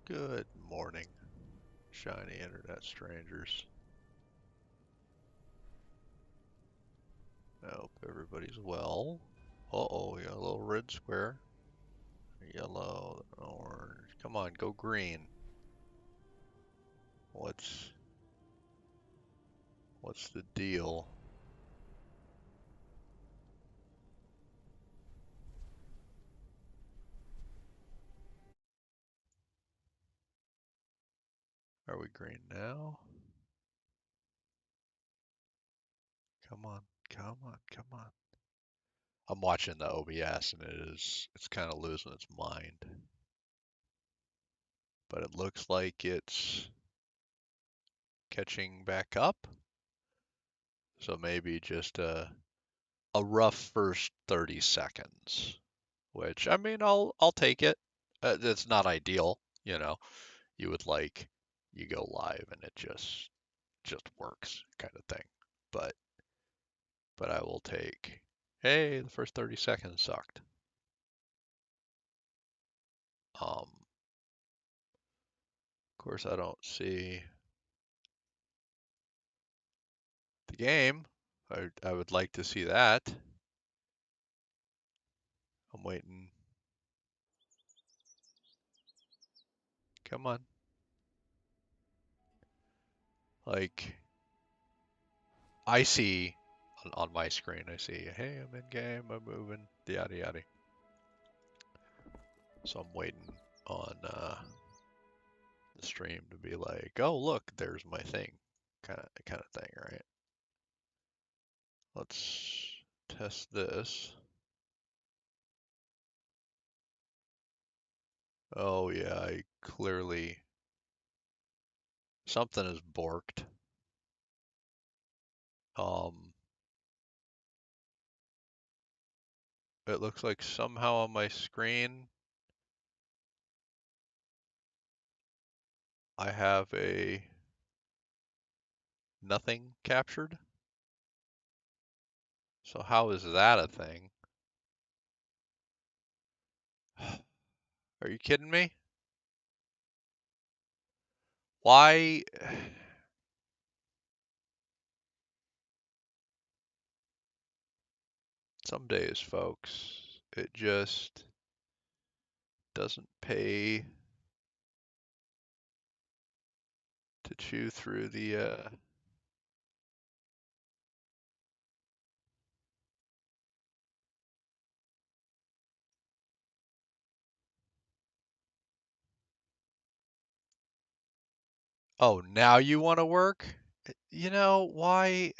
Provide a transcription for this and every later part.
Good morning, shiny internet strangers. I hope everybody's well. Uh-oh, we got a little red square. Yellow, orange. Come on, go green. What's what's the deal? Are we green now? Come on, come on, come on. I'm watching the OBS and it's kind of losing its mind. But it looks like it's catching back up. So maybe just a rough first 30 seconds. Which I mean, I'll take it. It's not ideal, you know. You would like you go live and it just works kind of thing. But but I will take. Hey, the first 30 seconds sucked. Of course I don't see the game. I would like to see that. I'm waiting. Come on. Like I see on my screen, I see, hey, I'm in game, I'm moving, yada yada. So I'm waiting on the stream to be like, oh look, there's my thing, kind of thing, right? Let's test this. Oh yeah, I clearly something is borked. Um, it looks like somehow on my screen I have a nothing captured. So how is that a thing? Are you kidding me? Why? Some days, folks, it just doesn't pay to chew through the Oh, now you want to work? You know, why?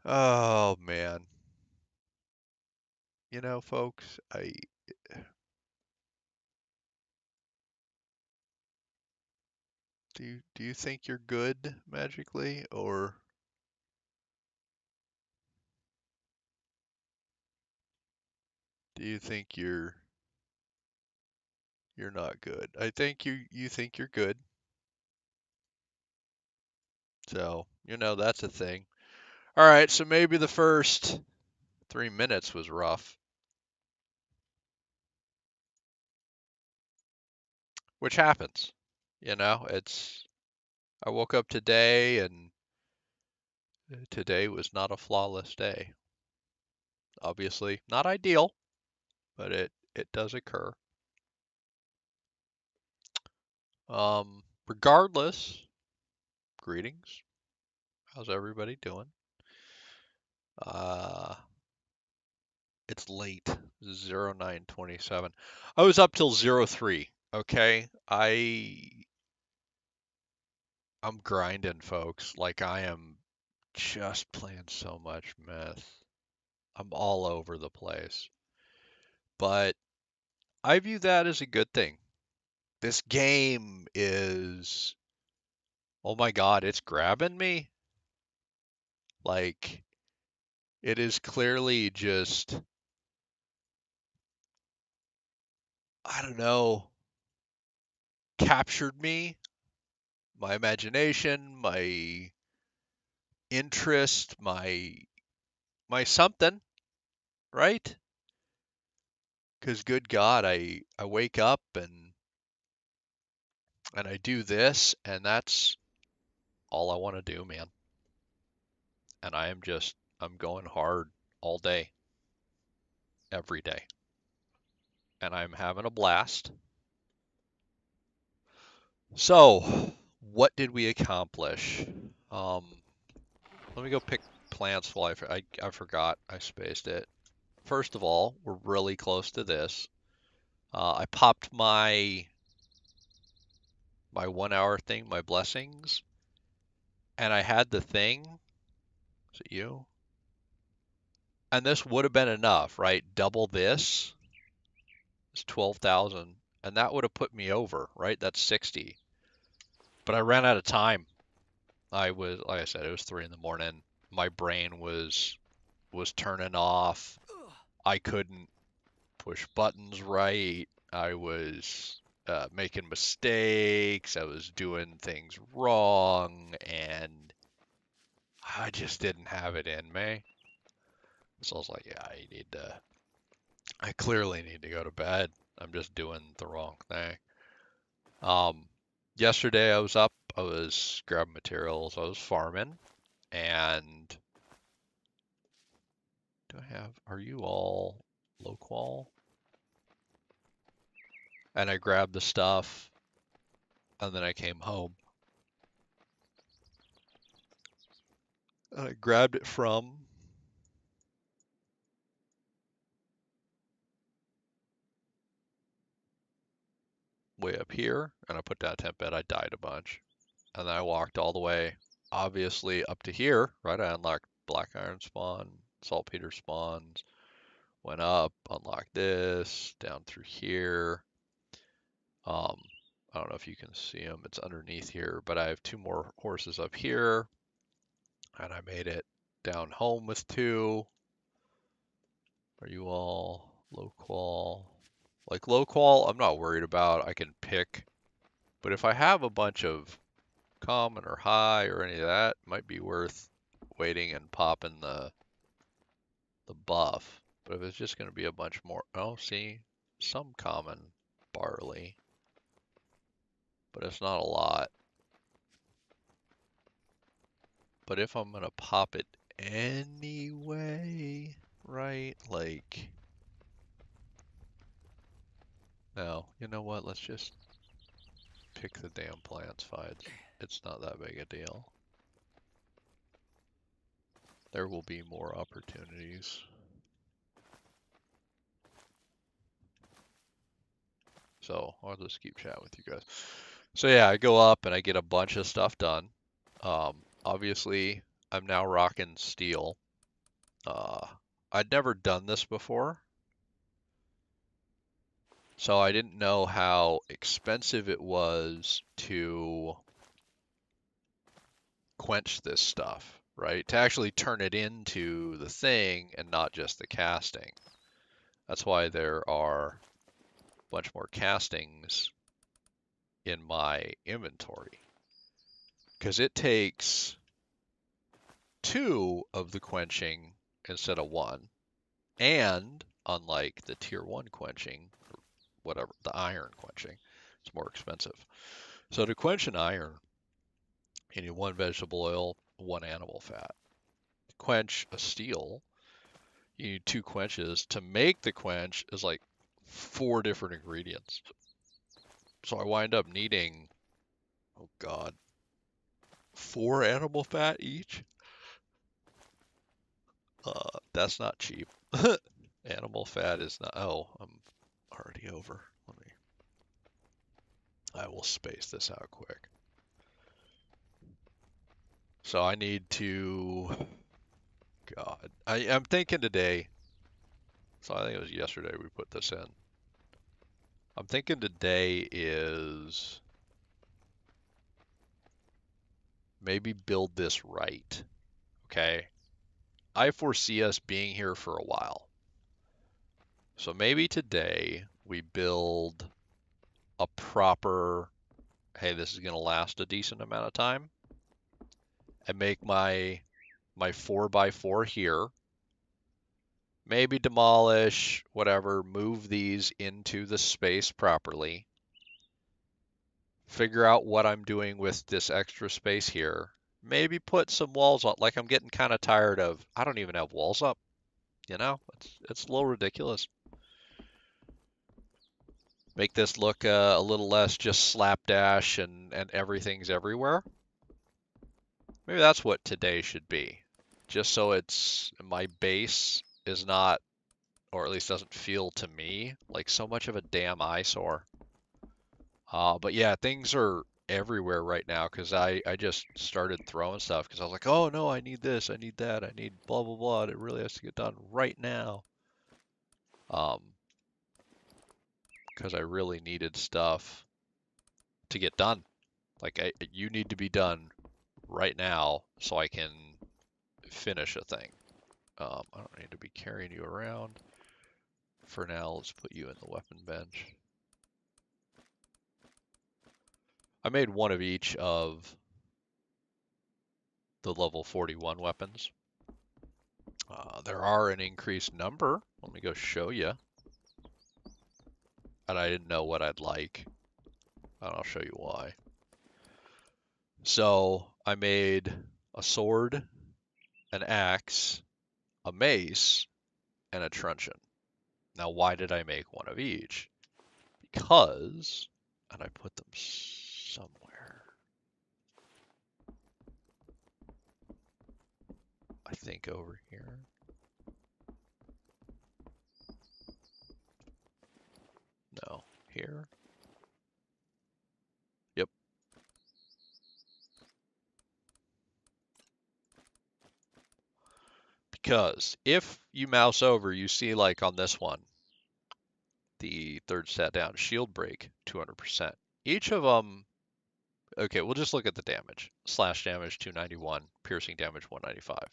Oh man. You know, folks, I do you think you're good magically, or do you think you're not good? I think you think you're good. So, you know, that's a thing. All right, so maybe the first 3 minutes was rough, which happens. You know, it's I woke up today and today was not a flawless day. Obviously, not ideal, but it does occur. Regardless, greetings. How's everybody doing? Uh, it's late, 09:27. I was up till 03. Okay, I'm grinding, folks. Like I am just playing so much meth. I'm all over the place. But I view that as a good thing. This game is, oh my God, it's grabbing me. Like, it is clearly just, I don't know, captured me, my imagination, my interest, my something. right? Because good God, I wake up and I do this, and that's all I want to do, man. And I'm going hard all day, every day, and I'm having a blast. So, what did we accomplish? Um, Let me go pick plants while I forgot. I spaced it. First of all, we're really close to this. I popped my 1 hour thing, my blessings, and I had the thing. Is it you? And this would have been enough, right? Double this is 12,000, and that would have put me over, right? That's 60. But I ran out of time. Like I said, it was 3 in the morning. My brain was turning off. I couldn't push buttons right. I was making mistakes. I was doing things wrong, and I just didn't have it in me. So I was like, yeah, I clearly need to go to bed. I'm just doing the wrong thing. Um, Yesterday I was up, I was grabbing materials, I was farming, and are you all low qual? And I grabbed the stuff, and then I came home. And I grabbed it from way up here, and I put down a tent bed. I died a bunch. And then I walked all the way, obviously, up to here, right? I unlocked black iron spawn, saltpeter spawns, went up, unlocked this, down through here. Um, I don't know if you can see them. It's underneath here, but I have 2 more horses up here, and I made it down home with 2. Are you all low qual? Like low qual, I'm not worried about. I can pick. But if I have a bunch of common or high or any of that, it might be worth waiting and popping the buff. But if it's just going to be a bunch more, oh, see, some common barley, but it's not a lot. But if I'm going to pop it anyway, right? Like, no, you know what? Let's just pick the damn plants, fine. It's not that big a deal. There will be more opportunities. So I'll just keep chatting with you guys. So yeah, I go up and I get a bunch of stuff done. Obviously, I'm now rocking steel. Uh, I'd never done this before, so I didn't know how expensive it was to quench this stuff, right? To actually turn it into the thing and not just the casting. That's why there are a bunch more castings in my inventory. Because it takes 2 of the quenching instead of 1. And unlike the tier 1 quenching, or whatever, the iron quenching, it's more expensive. So to quench an iron, you need 1 vegetable oil, 1 animal fat. To quench a steel, you need 2 quenches. To make the quench is like 4 different ingredients. So I wind up needing, oh God, 4 animal fat each. That's not cheap. Animal fat is not. Oh, I'm already over. I will space this out quick. So I need to. God, I'm thinking today. So I think it was yesterday we put this in. I'm thinking today is maybe build this right. Okay. I foresee us being here for a while. So maybe today we build a proper, hey, this is going to last a decent amount of time, and make my 4x4 here, maybe demolish, whatever, move these into the space properly, figure out what I'm doing with this extra space here, maybe put some walls up. Like I'm getting kind of tired of, I don't even have walls up, you know? It's a little ridiculous. Make this look a little less just slapdash and everything's everywhere. Maybe that's what today should be. Just so it's my base is not, or at least doesn't feel to me like so much of a damn eyesore. But yeah, things are everywhere right now because I just started throwing stuff because I was like, oh no, I need this, I need that, I need blah blah blah. It really has to get done right now. Because I really needed stuff to get done. Like you need to be done right now so I can finish a thing. I don't need to be carrying you around. For now, let's put you in the weapon bench. I made one of each of the level 41 weapons. There are an increased number. Let me go show you. And I didn't know what I'd like. And I'll show you why. So I made a sword, an axe, a mace, and a truncheon. Now, why did I make one of each? Because, and I put them somewhere. I think over here. No, here. Yep. Because if you mouse over, you see like on this one, the third stat down, shield break, 200%. Each of them, okay, we'll just look at the damage. Slash damage, 291. Piercing damage, 195.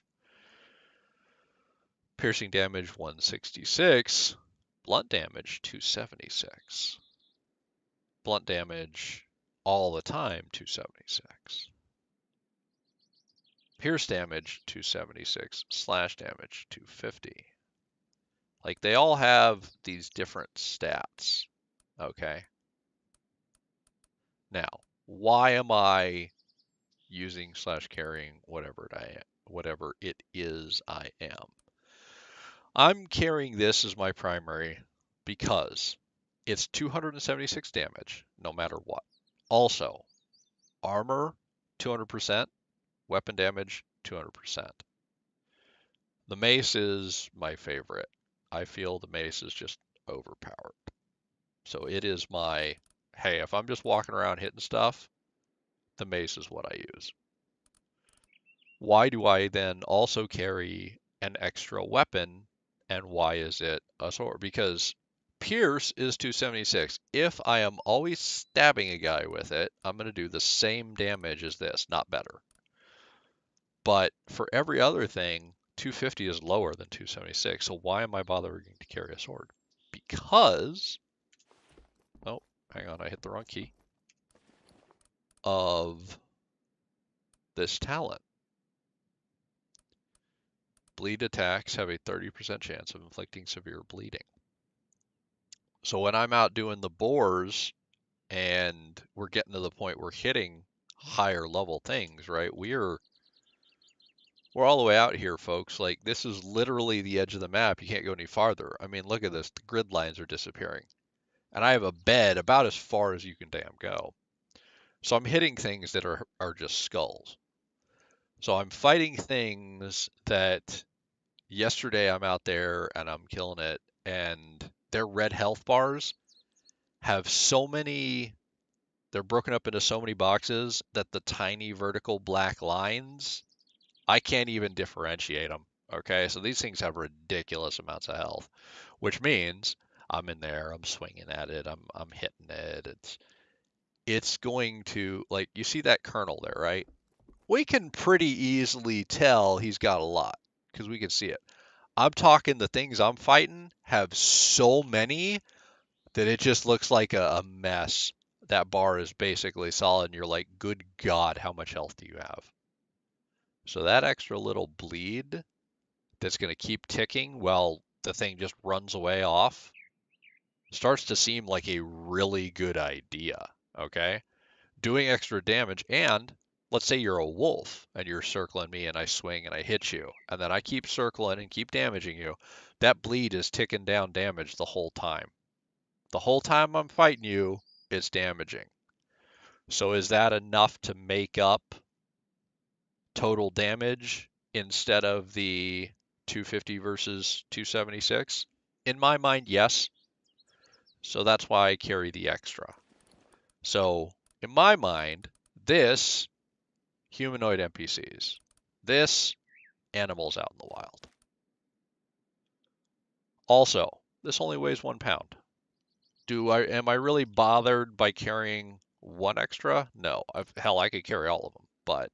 Piercing damage, 166. Blunt damage, 276. Blunt damage all the time, 276. Pierce damage, 276. Slash damage, 250. Like they all have these different stats. Okay. Now, why am I using slash carrying whatever it is I am? I'm carrying this as my primary because it's 276 damage no matter what. Also, armor 200%, weapon damage 200%. The mace is my favorite. I feel the mace is just overpowered. So it is my, hey, if I'm just walking around hitting stuff, the mace is what I use. Why do I then also carry an extra weapon, and why is it a sword? Because Pierce is 276. If I am always stabbing a guy with it, I'm going to do the same damage as this, not better. But for every other thing, 250 is lower than 276. So why am I bothering to carry a sword? Because, oh, hang on, I hit the wrong key, of this talent. Bleed attacks have a 30% chance of inflicting severe bleeding. So when I'm out doing the bores and we're getting to the point we're hitting higher level things, right? We're all the way out here, folks. Like this is literally the edge of the map. You can't go any farther. I mean, look at this. The grid lines are disappearing. And I have a bed about as far as you can damn go. So I'm hitting things that are just skulls. So I'm fighting things that yesterday I'm out there and I'm killing it, and their red health bars have so many, they're broken up into so many boxes that the tiny vertical black lines, I can't even differentiate them. Okay, so these things have ridiculous amounts of health, which means I'm in there, I'm swinging at it, I'm hitting it. It's going to, like, you see that kernel there, right? We can pretty easily tell he's got a lot because we can see it. I'm talking the things I'm fighting have so many that it just looks like a mess. That bar is basically solid, and you're like, good God, how much health do you have? So that extra little bleed that's going to keep ticking while the thing just runs away off starts to seem like a really good idea, okay? Doing extra damage, and let's say you're a wolf and you're circling me and I swing and I hit you, and then I keep circling and keep damaging you. That bleed is ticking down damage the whole time. The whole time I'm fighting you, it's damaging. So is that enough to make up total damage instead of the 250 versus 276? In my mind, yes. So that's why I carry the extra. So in my mind, this humanoid NPCs, this animals out in the wild. Also, this only weighs 1 pound. Am I really bothered by carrying one extra? No. Hell, I could carry all of them, but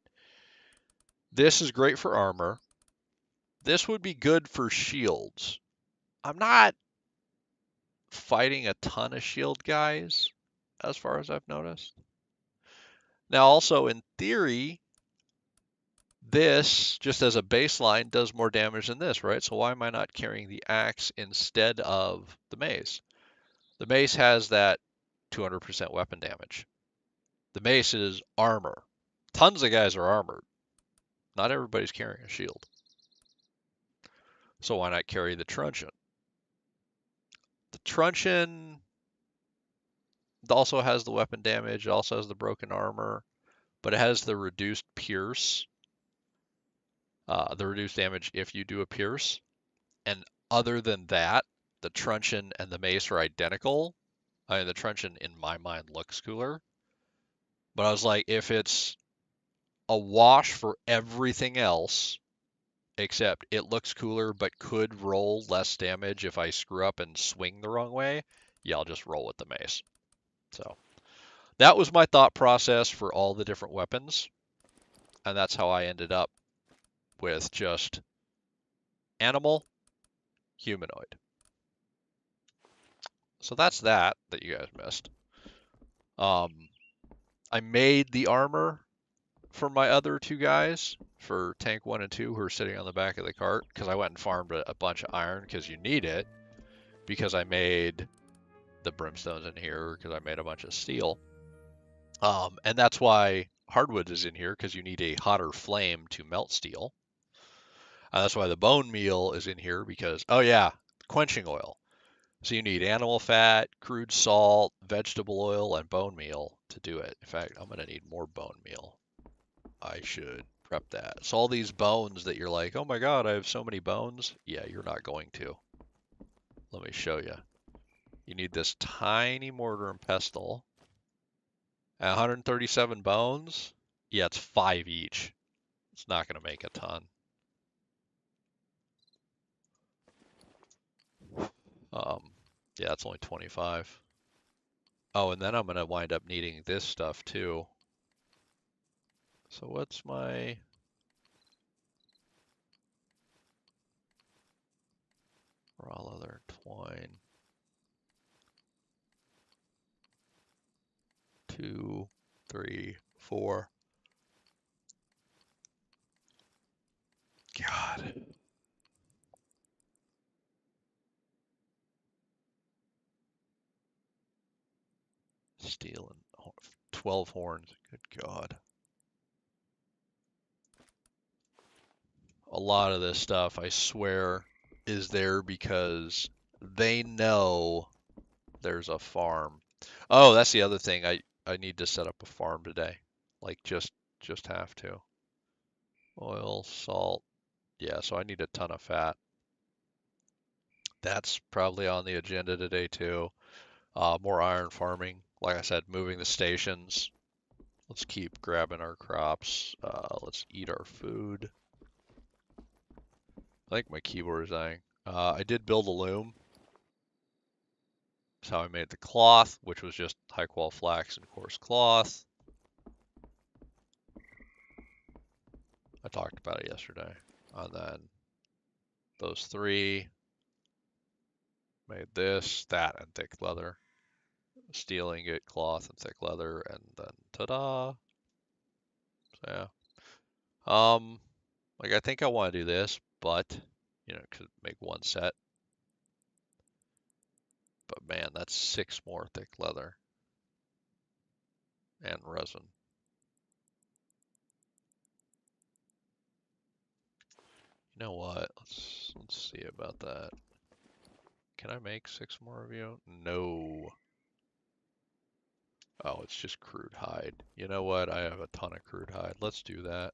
this is great for armor. This would be good for shields. I'm not fighting a ton of shield guys, as far as I've noticed. Now, also in theory, this, just as a baseline, does more damage than this, right? So why am I not carrying the axe instead of the mace? The mace has that 200% weapon damage. The mace is armor. Tons of guys are armored. Not everybody's carrying a shield. So why not carry the truncheon? The truncheon also has the weapon damage. It also has the broken armor, but it has the reduced pierce, the reduced damage if you do a pierce. And other than that, the truncheon and the mace are identical. I mean, the truncheon in my mind looks cooler, but I was like, if it's a wash for everything else, except it looks cooler but could roll less damage if I screw up and swing the wrong way, yeah, I'll just roll with the mace. So that was my thought process for all the different weapons, and that's how I ended up with just animal, humanoid. So that's that you guys missed. I made the armor for my other two guys, for tank 1 and 2 who are sitting on the back of the cart, because I went and farmed a bunch of iron because you need it, because I made the brimstones in here, because I made a bunch of steel. And that's why hardwood is in here, because you need a hotter flame to melt steel. That's why the bone meal is in here, because, oh yeah, quenching oil. So you need animal fat, crude salt, vegetable oil, and bone meal to do it. In fact, I'm going to need more bone meal. I should prep that. So all these bones that you're like, oh my god, I have so many bones. Yeah, you're not going to. Let me show you. You need this tiny mortar and pestle. At 137 bones, yeah, it's 5 each. It's not going to make a ton. Yeah, it's only 25. Oh, and then I'm going to wind up needing this stuff too. So what's my... raw leather, twine. 2, 3, 4. God. Steel and 12 horns. Good God. A lot of this stuff, I swear, is there because they know there's a farm. Oh, that's the other thing. I need to set up a farm today. Like just have to. Oil, salt. Yeah, so I need a ton of fat. That's probably on the agenda today too. More iron farming. Like I said, moving the stations. Let's keep grabbing our crops. Let's eat our food. I think my keyboard is dying. I did build a loom. That's how I made the cloth, which was just high quality flax and coarse cloth. I talked about it yesterday. And then those 3 made this, that, and thick leather. Steel ingot, cloth, and thick leather, and then ta-da! So yeah. Like I think I want to do this, but you know, could make one set. man, that's 6 more thick leather and resin. You know what? Let's see about that. Can I make 6 more of you? No. Oh, it's just crude hide. You know what? I have a ton of crude hide. Let's do that.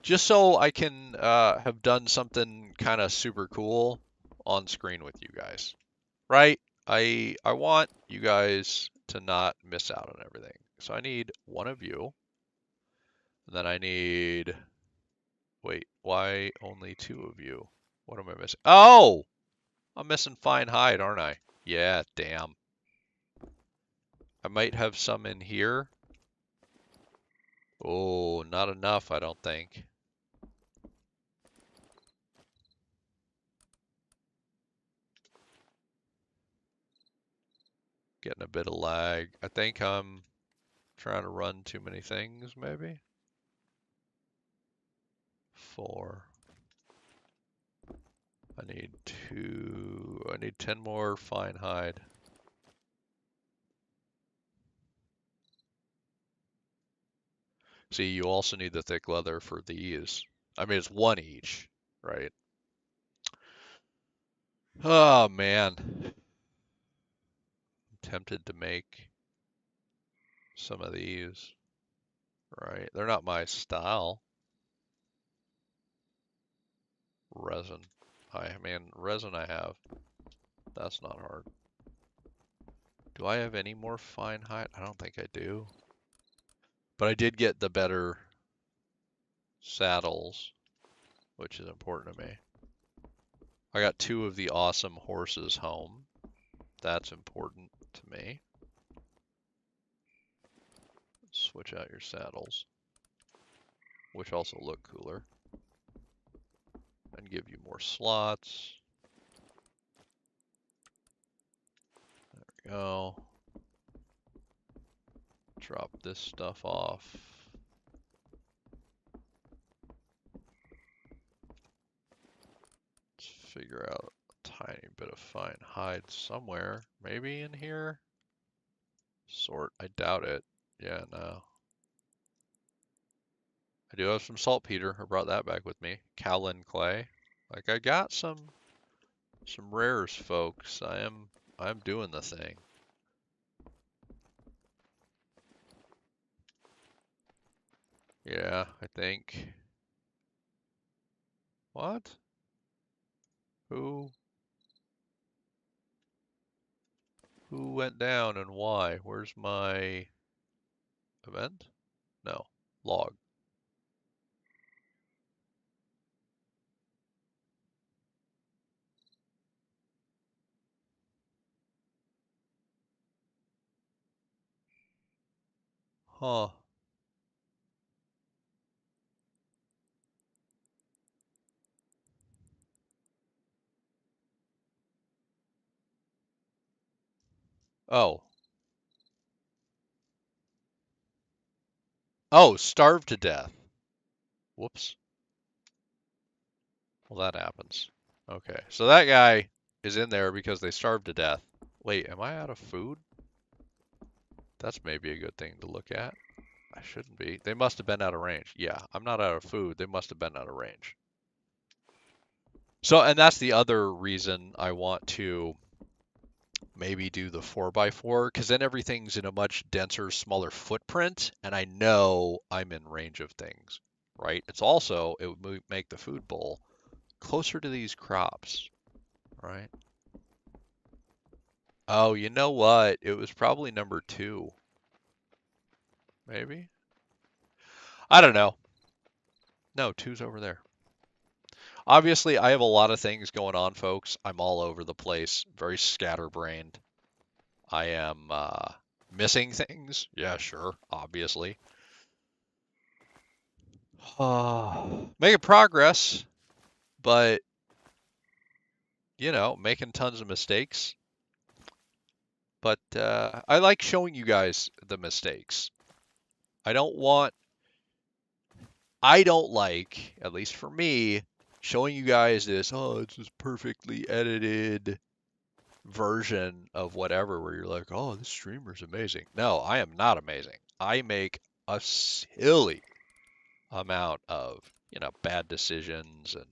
Just so I can have done something kind of super cool on screen with you guys, right? I want you guys to not miss out on everything. So I need one of you, and then I need, wait, why only 2 of you? What am I missing? Oh, I'm missing fine hide, aren't I? Yeah, damn. I might have some in here. Oh, not enough, I don't think. Getting a bit of lag. I think I'm trying to run too many things, maybe. 4. I need 2. I need 10 more fine hide. See, you also need the thick leather for these. I mean, it's 1 each, right? Oh, man. I'm tempted to make some of these, right? They're not my style. Resin. I mean, resin I have. That's not hard. Do I have any more fine hide? I don't think I do. But I did get the better saddles, which is important to me. I got 2 of the awesome horses home. That's important to me. Switch out your saddles, which also look cooler, and give you more slots. There we go. Drop this stuff off. Let's figure out a tiny bit of fine hide somewhere. Maybe in here? Sort. I doubt it. Yeah, no. I do have some saltpeter. I brought that back with me. Cowlin clay. Like, I got some rares, folks. I'm doing the thing. Yeah, I think. What? Who went down and why? Where's my event? No. Log. Huh. Oh. Oh, starved to death. Whoops. Well, that happens. Okay, so that guy is in there because they starved to death. Wait, am I out of food? That's maybe a good thing to look at. I shouldn't be. They must have been out of range. Yeah, I'm not out of food. They must have been out of range. So, and that's the other reason I want to maybe do the 4x4, because then everything's in a much denser, smaller footprint, and I know I'm in range of things, right? It's also, it would make the food bowl closer to these crops, right? Oh, you know what? It was probably number 2. Maybe? I don't know. No, 2's over there. Obviously, I have a lot of things going on, folks. I'm all over the place, very scatterbrained. I am missing things. Yeah, sure, obviously. Making progress, but, you know, making tons of mistakes. But I like showing you guys the mistakes. I don't like, at least for me, showing you guys this, oh, it's this perfectly edited version of whatever where you're like, oh, this streamer's amazing. No, I am not amazing. I make a silly amount of, bad decisions and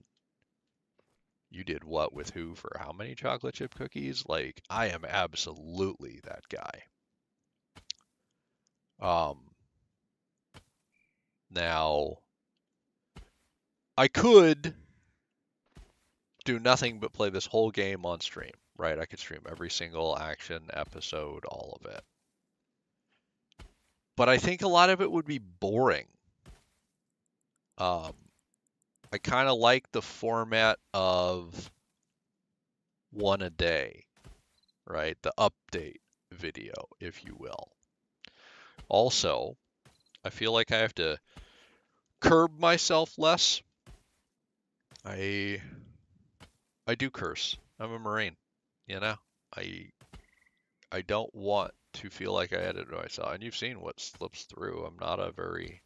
you did what with who for how many chocolate chip cookies? Like, I am absolutely that guy. Now, I could do nothing but play this whole game on stream, right? I could stream every single action episode, all of it. But I think a lot of it would be boring. I kind of like the format of one a day, right? The update video, if you will. Also, I feel like I have to curb myself less. I do curse. I'm a Marine, you know? I don't want to feel like I edit myself. And you've seen what slips through. I'm not a very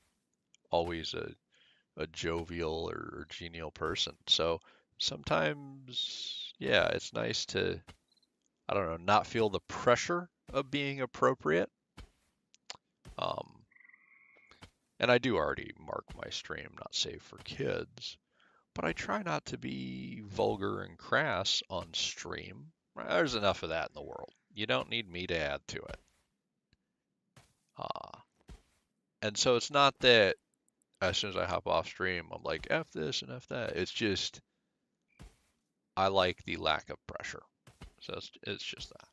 always a jovial or genial person. So sometimes, yeah, it's nice to, I don't know, not feel the pressure of being appropriate. And I do already mark my stream not safe for kids, but I try not to be vulgar and crass on stream. There's enough of that in the world. You don't need me to add to it. And so it's not that as soon as I hop off stream, I'm like, F this and F that. It's just, I like the lack of pressure. So it's just that.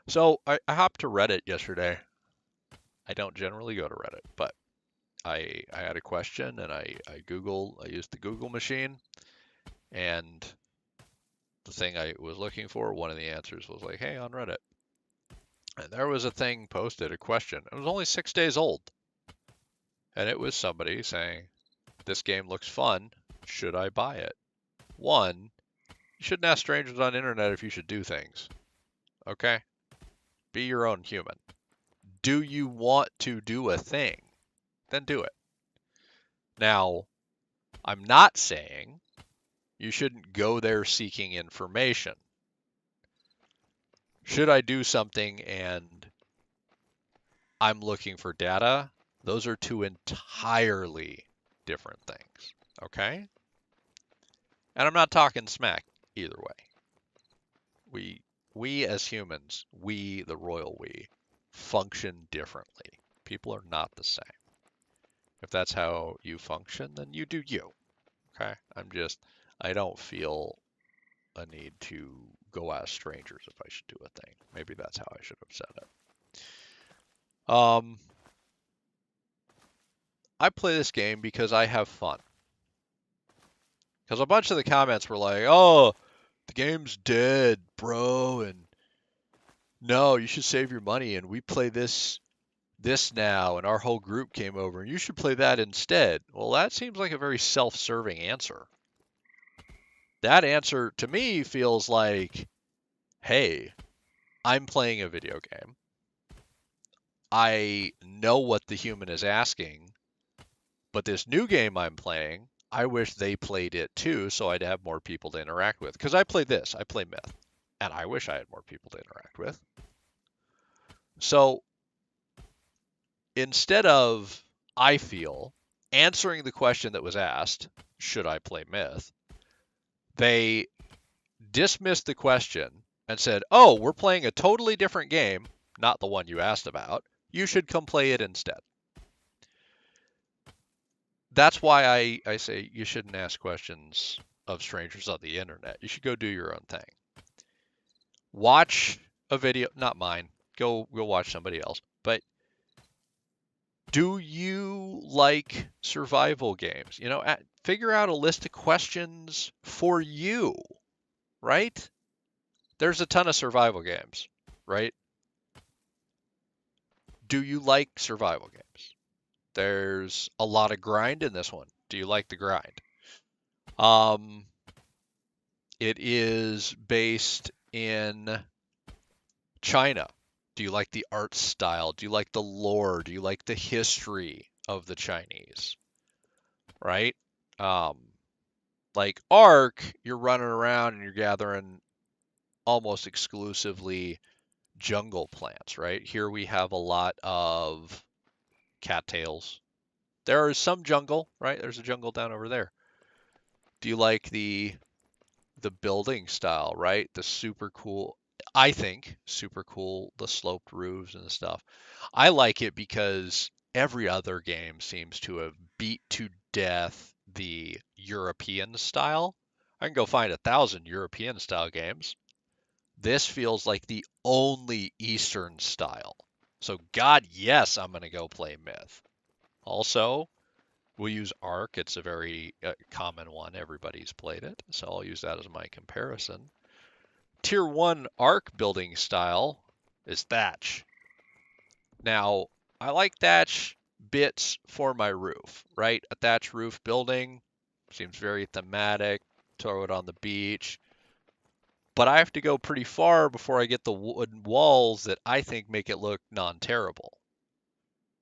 So I hopped to Reddit yesterday. I don't generally go to Reddit, but I had a question and I used the Google machine, and the thing I was looking for, one of the answers was like, hey, on Reddit. And there was a thing posted, a question. It was only 6 days old. And it was somebody saying, this game looks fun. Should I buy it? One, you shouldn't ask strangers on the internet if you should do things. Okay? Be your own human. Do you want to do a thing? Then do it. Now, I'm not saying you shouldn't go there seeking information. Should I do something and I'm looking for data? Those are two entirely different things. Okay? And I'm not talking smack either way. We as humans, we, the royal we, function differently. People are not the same. If that's how you function, then you do you. Okay? I don't feel a need to go ask strangers if I should do a thing. Maybe that's how I should have said it. I play this game because I have fun. Because a bunch of the comments were like, oh, the game's dead, bro, and no, you should save your money, and we play this now, and our whole group came over, and you should play that instead. Well, that seems like a very self-serving answer. That answer, to me, feels like, hey, I'm playing a video game. I know what the human is asking, but this new game I'm playing, I wish they played it too, so I'd have more people to interact with. Because I play Myth, and I wish I had more people to interact with. So instead of, I feel, answering the question that was asked, should I play Myth, they dismissed the question and said, oh, we're playing a totally different game, not the one you asked about. You should come play it instead. That's why I say you shouldn't ask questions of strangers on the internet. You should go do your own thing. Watch a video, not mine. Go watch somebody else. But do you like survival games? Figure out a list of questions for you, right? There's a ton of survival games, right? Do you like survival games? There's a lot of grind in this one. Do you like the grind? It is based in China. Do you like the art style? Do you like the lore? Do you like the history of the Chinese? Right? Like Ark, you're running around and you're gathering almost exclusively jungle plants, right? Here we have a lot of cattails. There is some jungle, right? There's a jungle down over there. Do you like the building style, right? The super cool, I think, super cool, the sloped roofs and stuff. I like it because every other game seems to have beat to death the European style. I can go find 1,000 European style games. This feels like the only Eastern style. So, God, yes, I'm going to go play Myth. Also, we'll use Ark. It's a very common one. Everybody's played it. So I'll use that as my comparison. Tier 1 Ark building style is Thatch. Now, I like Thatch bits for my roof, right? A thatch roof building seems very thematic. Throw it on the beach. But I have to go pretty far before I get the wooden walls that I think make it look non-terrible.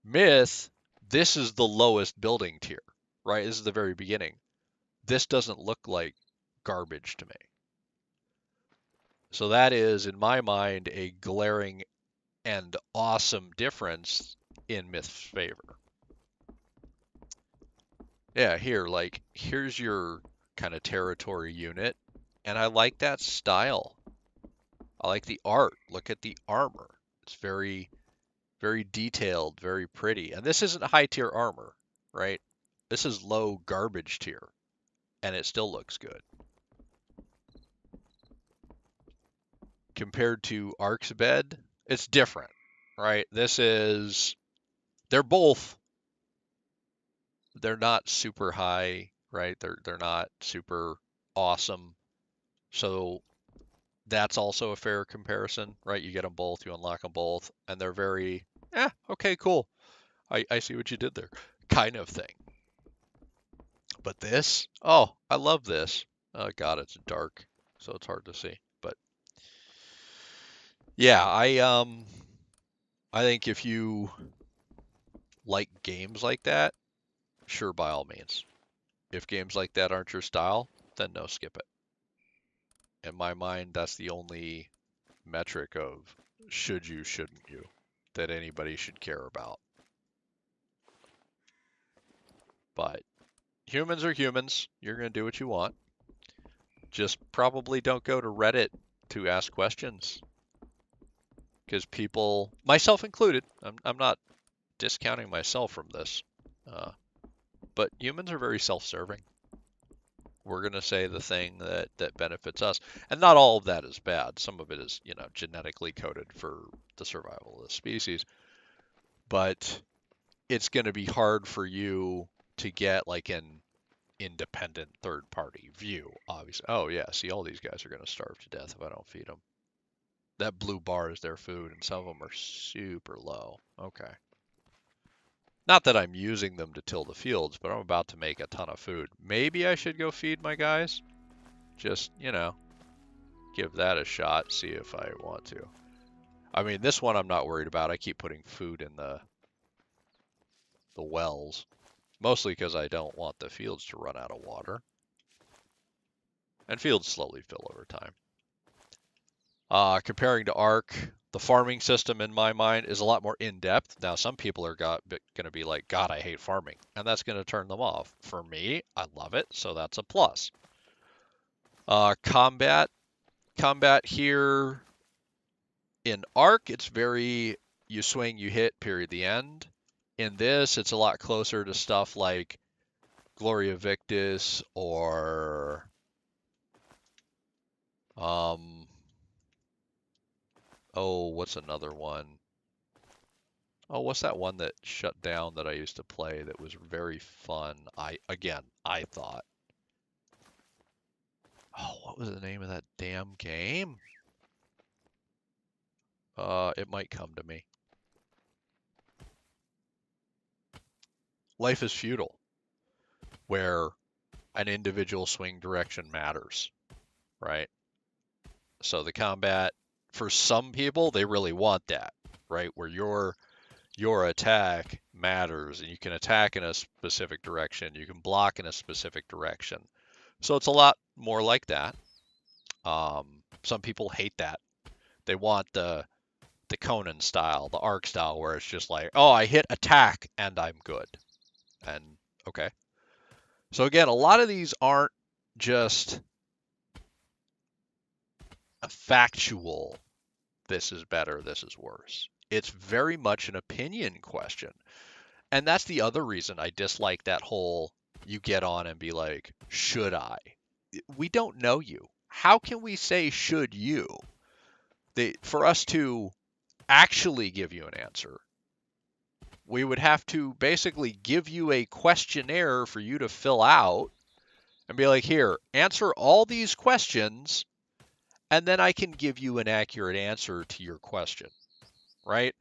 Myth, this is the lowest building tier, right? This is the very beginning. This doesn't look like garbage to me. So that is, in my mind, a glaring and awesome difference in Myth's favor. Yeah, here, like, here's your kind of territory unit, and I like that style. I like the art. Look at the armor. It's very, very detailed, very pretty. And this isn't high tier armor, right? This is low garbage tier, and it still looks good. Compared to Ark's bed, it's different, right? They're both, they're not super high, right? They're not super awesome. So that's also a fair comparison, right? You get them both, you unlock them both, and they're very, okay, cool. I see what you did there, kind of thing. But this, oh, I love this. Oh God, it's dark, so it's hard to see. But yeah, I think if you like games like that, sure, by all means. If games like that aren't your style, then no, skip it. In my mind, that's the only metric of should you, shouldn't you, that anybody should care about. But humans are humans. You're going to do what you want. Just probably don't go to Reddit to ask questions. Because people, myself included, I'm not discounting myself from this, but humans are very self-serving. We're going to say the thing that benefits us. And not all of that is bad. Some of it is, genetically coded for the survival of the species. But it's going to be hard for you to get like an independent third party view, obviously. Oh, yeah, see, all these guys are going to starve to death if I don't feed them. That blue bar is their food, and some of them are super low. Okay. Not that I'm using them to till the fields, but I'm about to make a ton of food. Maybe I should go feed my guys? Just, give that a shot, see if I want to. I mean, this one I'm not worried about. I keep putting food in the wells, mostly because I don't want the fields to run out of water. And fields slowly fill over time. Comparing to Ark, the farming system in my mind is a lot more in-depth. Now, some people are going to be like, God, I hate farming, and that's going to turn them off. For me, I love it, so that's a plus. Combat here in Ark, it's very you swing, you hit, period, the end. In this, it's a lot closer to stuff like Gloria Victis or what's another one? Oh, what's that one that shut down that I used to play that was very fun? I thought. Oh, what was the name of that damn game? It might come to me. Life is Feudal, where an individual swing direction matters, right? So the combat, for some people, they really want that, right? Where your attack matters and you can attack in a specific direction, you can block in a specific direction. So it's a lot more like that. Some people hate that. They want the Conan style, the Ark style, where it's just like, oh, I hit attack and I'm good. And okay. So again, a lot of these aren't just a factual, this is better, this is worse. It's very much an opinion question. And that's the other reason I dislike that whole you get on and be like, should I? We don't know you. How can we say, should you? For us to actually give you an answer, we would have to basically give you a questionnaire for you to fill out and be like, here, answer all these questions, and then I can give you an accurate answer to your question, right?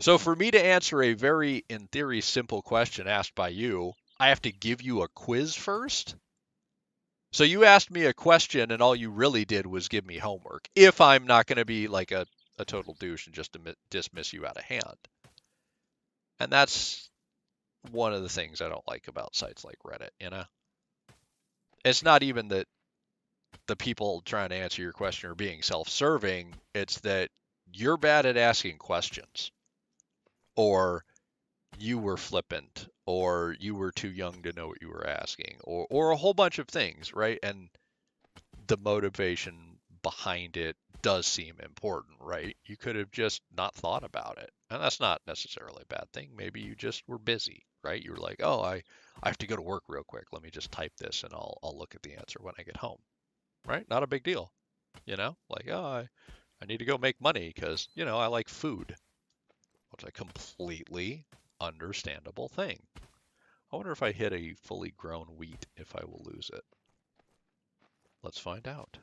So for me to answer a very, in theory, simple question asked by you, I have to give you a quiz first. So you asked me a question, and all you really did was give me homework, if I'm not going to be like a total douche and just dismiss you out of hand. And that's one of the things I don't like about sites like Reddit, you know? It's not even that the people trying to answer your question are being self-serving, it's that you're bad at asking questions, or you were flippant, or you were too young to know what you were asking, or a whole bunch of things, right? And the motivation behind it does seem important, right? You could have just not thought about it. And that's not necessarily a bad thing. Maybe you just were busy, right? You were like, oh, I have to go to work real quick. Let me just type this and I'll look at the answer when I get home, right? Not a big deal, you know? Like, oh, I need to go make money because, you know, I like food. It's a completely understandable thing. I wonder if I hit a fully grown wheat, if I will lose it. Let's find out.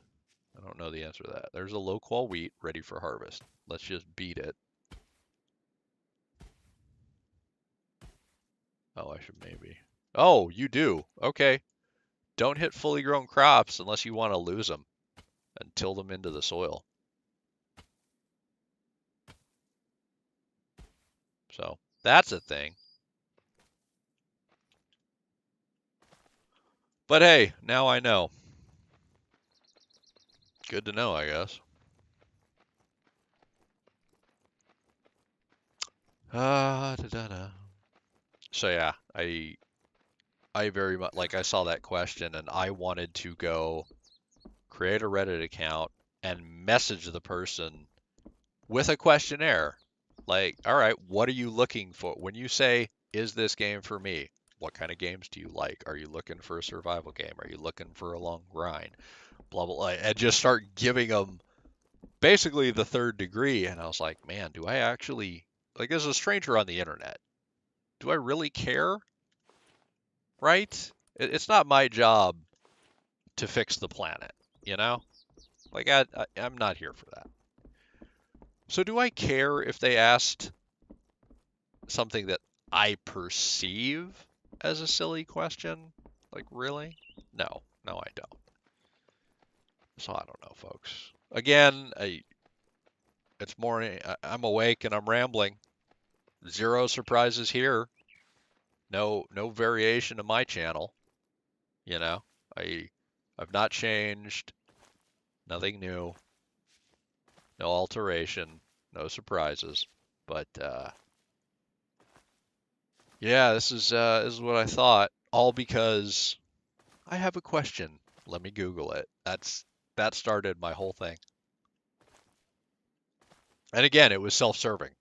I don't know the answer to that. There's a low qual wheat ready for harvest. Let's just beat it. Oh, I should maybe. Oh, you do. Okay. Don't hit fully grown crops unless you want to lose them and till them into the soil. So that's a thing. But hey, now I know. Good to know, I guess. So yeah, I very much like I saw that question and I wanted to go create a Reddit account and message the person with a questionnaire. Like, all right, what are you looking for? When you say, is this game for me? What kind of games do you like? Are you looking for a survival game? Are you looking for a long grind? Blah, blah, blah. And just start giving them basically the third degree. And I was like, man, do I actually, like, as a stranger on the internet, do I really care? Right? It's not my job to fix the planet, you know? Like, I'm not here for that. So do I care if they asked something that I perceive as a silly question? Like, really? No, no, I don't. So I don't know, folks. Again, it's morning. I'm awake and I'm rambling. Zero surprises here. No variation to my channel. You know, I, I've not changed. Nothing new. No alteration. No surprises. But yeah, this is what I thought. All because I have a question. Let me Google it. That started my whole thing. And again, it was self-serving.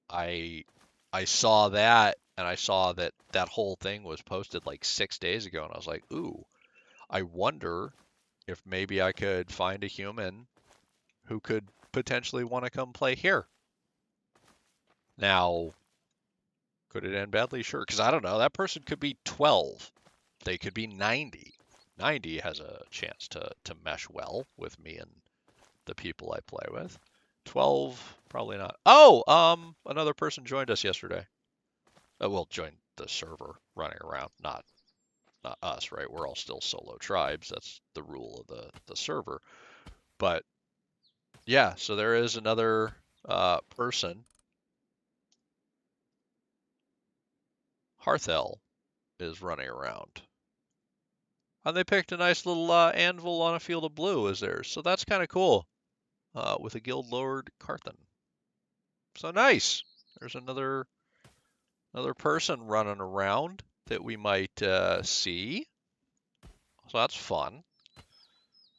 I I saw that and I saw that that whole thing was posted like 6 days ago and I was like, "Ooh, I wonder if maybe I could find a human who could potentially want to come play here." Now, could it end badly? Sure, because I don't know. That person could be 12. They could be 90. 90 has a chance to mesh well with me and the people I play with. 12, probably not. Oh, another person joined us yesterday. Well, joined the server running around, not us, right? We're all still solo tribes. That's the rule of the server. But yeah, so there is another person. Hearthell is running around. And they picked a nice little anvil on a field of blue as theirs. So that's kind of cool. With a guild lord Carthan. So nice. There's another person running around that we might see. So that's fun.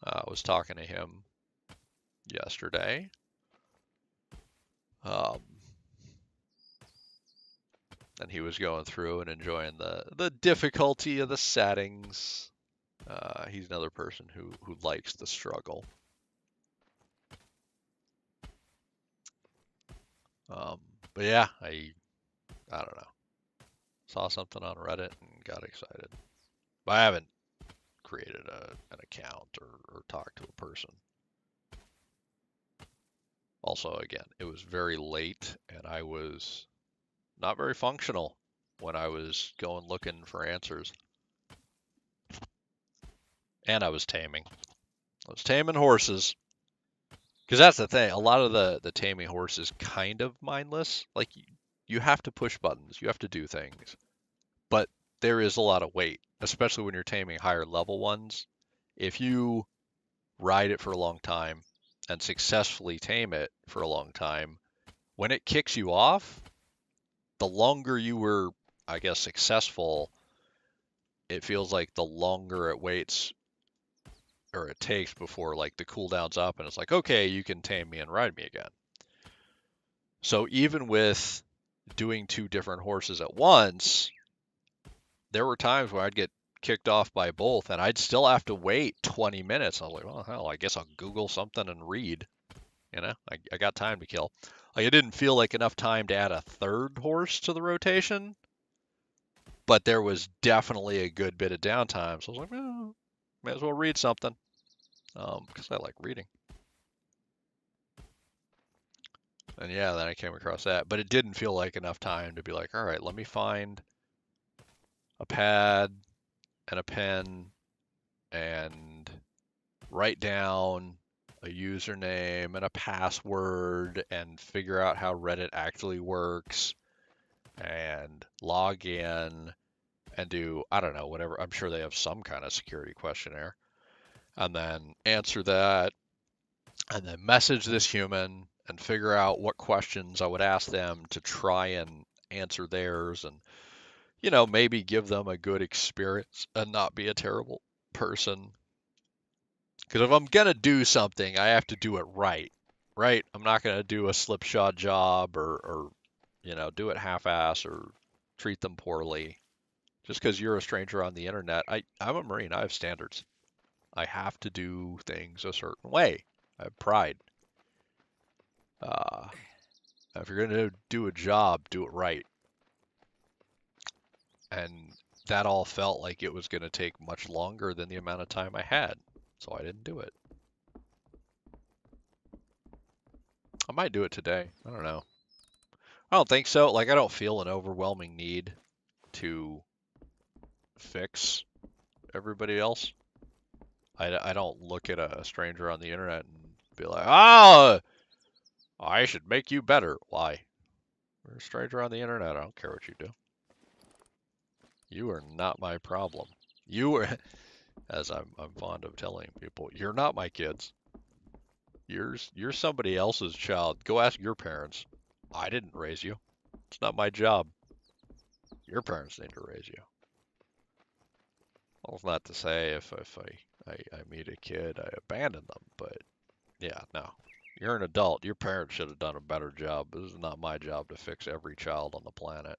I was talking to him yesterday. And he was going through and enjoying the difficulty of the settings. He's another person who likes the struggle. But yeah, I don't know. Saw something on Reddit and got excited. But I haven't created an account or talked to a person. Also, again, it was very late and I was not very functional when I was going looking for answers. And I was taming. I was taming horses. Because that's the thing. A lot of the taming horse is kind of mindless. Like, you have to push buttons. You have to do things. But there is a lot of weight, especially when you're taming higher level ones. If you ride it for a long time and successfully tame it for a long time, when it kicks you off, the longer you were, I guess, successful, it feels like the longer it waits or it takes before like the cooldown's up and it's like, okay, you can tame me and ride me again. So even with doing two different horses at once, there were times where I'd get kicked off by both and I'd still have to wait 20 minutes. I was like, well, hell, I guess I'll Google something and read. You know, I got time to kill. Like, it didn't feel like enough time to add a third horse to the rotation, but there was definitely a good bit of downtime. So I was like, well, may as well read something, because I like reading. And yeah, then I came across that, but it didn't feel like enough time to be like, all right, let me find a pad and a pen and write down a username and a password and figure out how Reddit actually works and log in and do, I don't know, whatever. I'm sure they have some kind of security questionnaire. And then answer that and then message this human and figure out what questions I would ask them to try and answer theirs and, you know, maybe give them a good experience and not be a terrible person. Because if I'm going to do something, I have to do it right, right? I'm not going to do a slipshod job or, you know, do it half-ass or treat them poorly. Just because you're a stranger on the internet, I'm a Marine. I have standards. I have to do things a certain way. I have pride. If you're going to do a job, do it right. And that all felt like it was going to take much longer than the amount of time I had. So I didn't do it. I might do it today. I don't know. I don't think so. Like, I don't feel an overwhelming need to fix everybody else. I don't look at a stranger on the internet and be like, oh, I should make you better. Why? We're a stranger on the internet. I don't care what you do. You are not my problem. You are, as I'm fond of telling people, you're not my kids. You're somebody else's child. Go ask your parents. I didn't raise you. It's not my job. Your parents need to raise you. Well, it's not to say if I meet a kid, I abandon them, but yeah, no. You're an adult. Your parents should have done a better job. This is not my job to fix every child on the planet.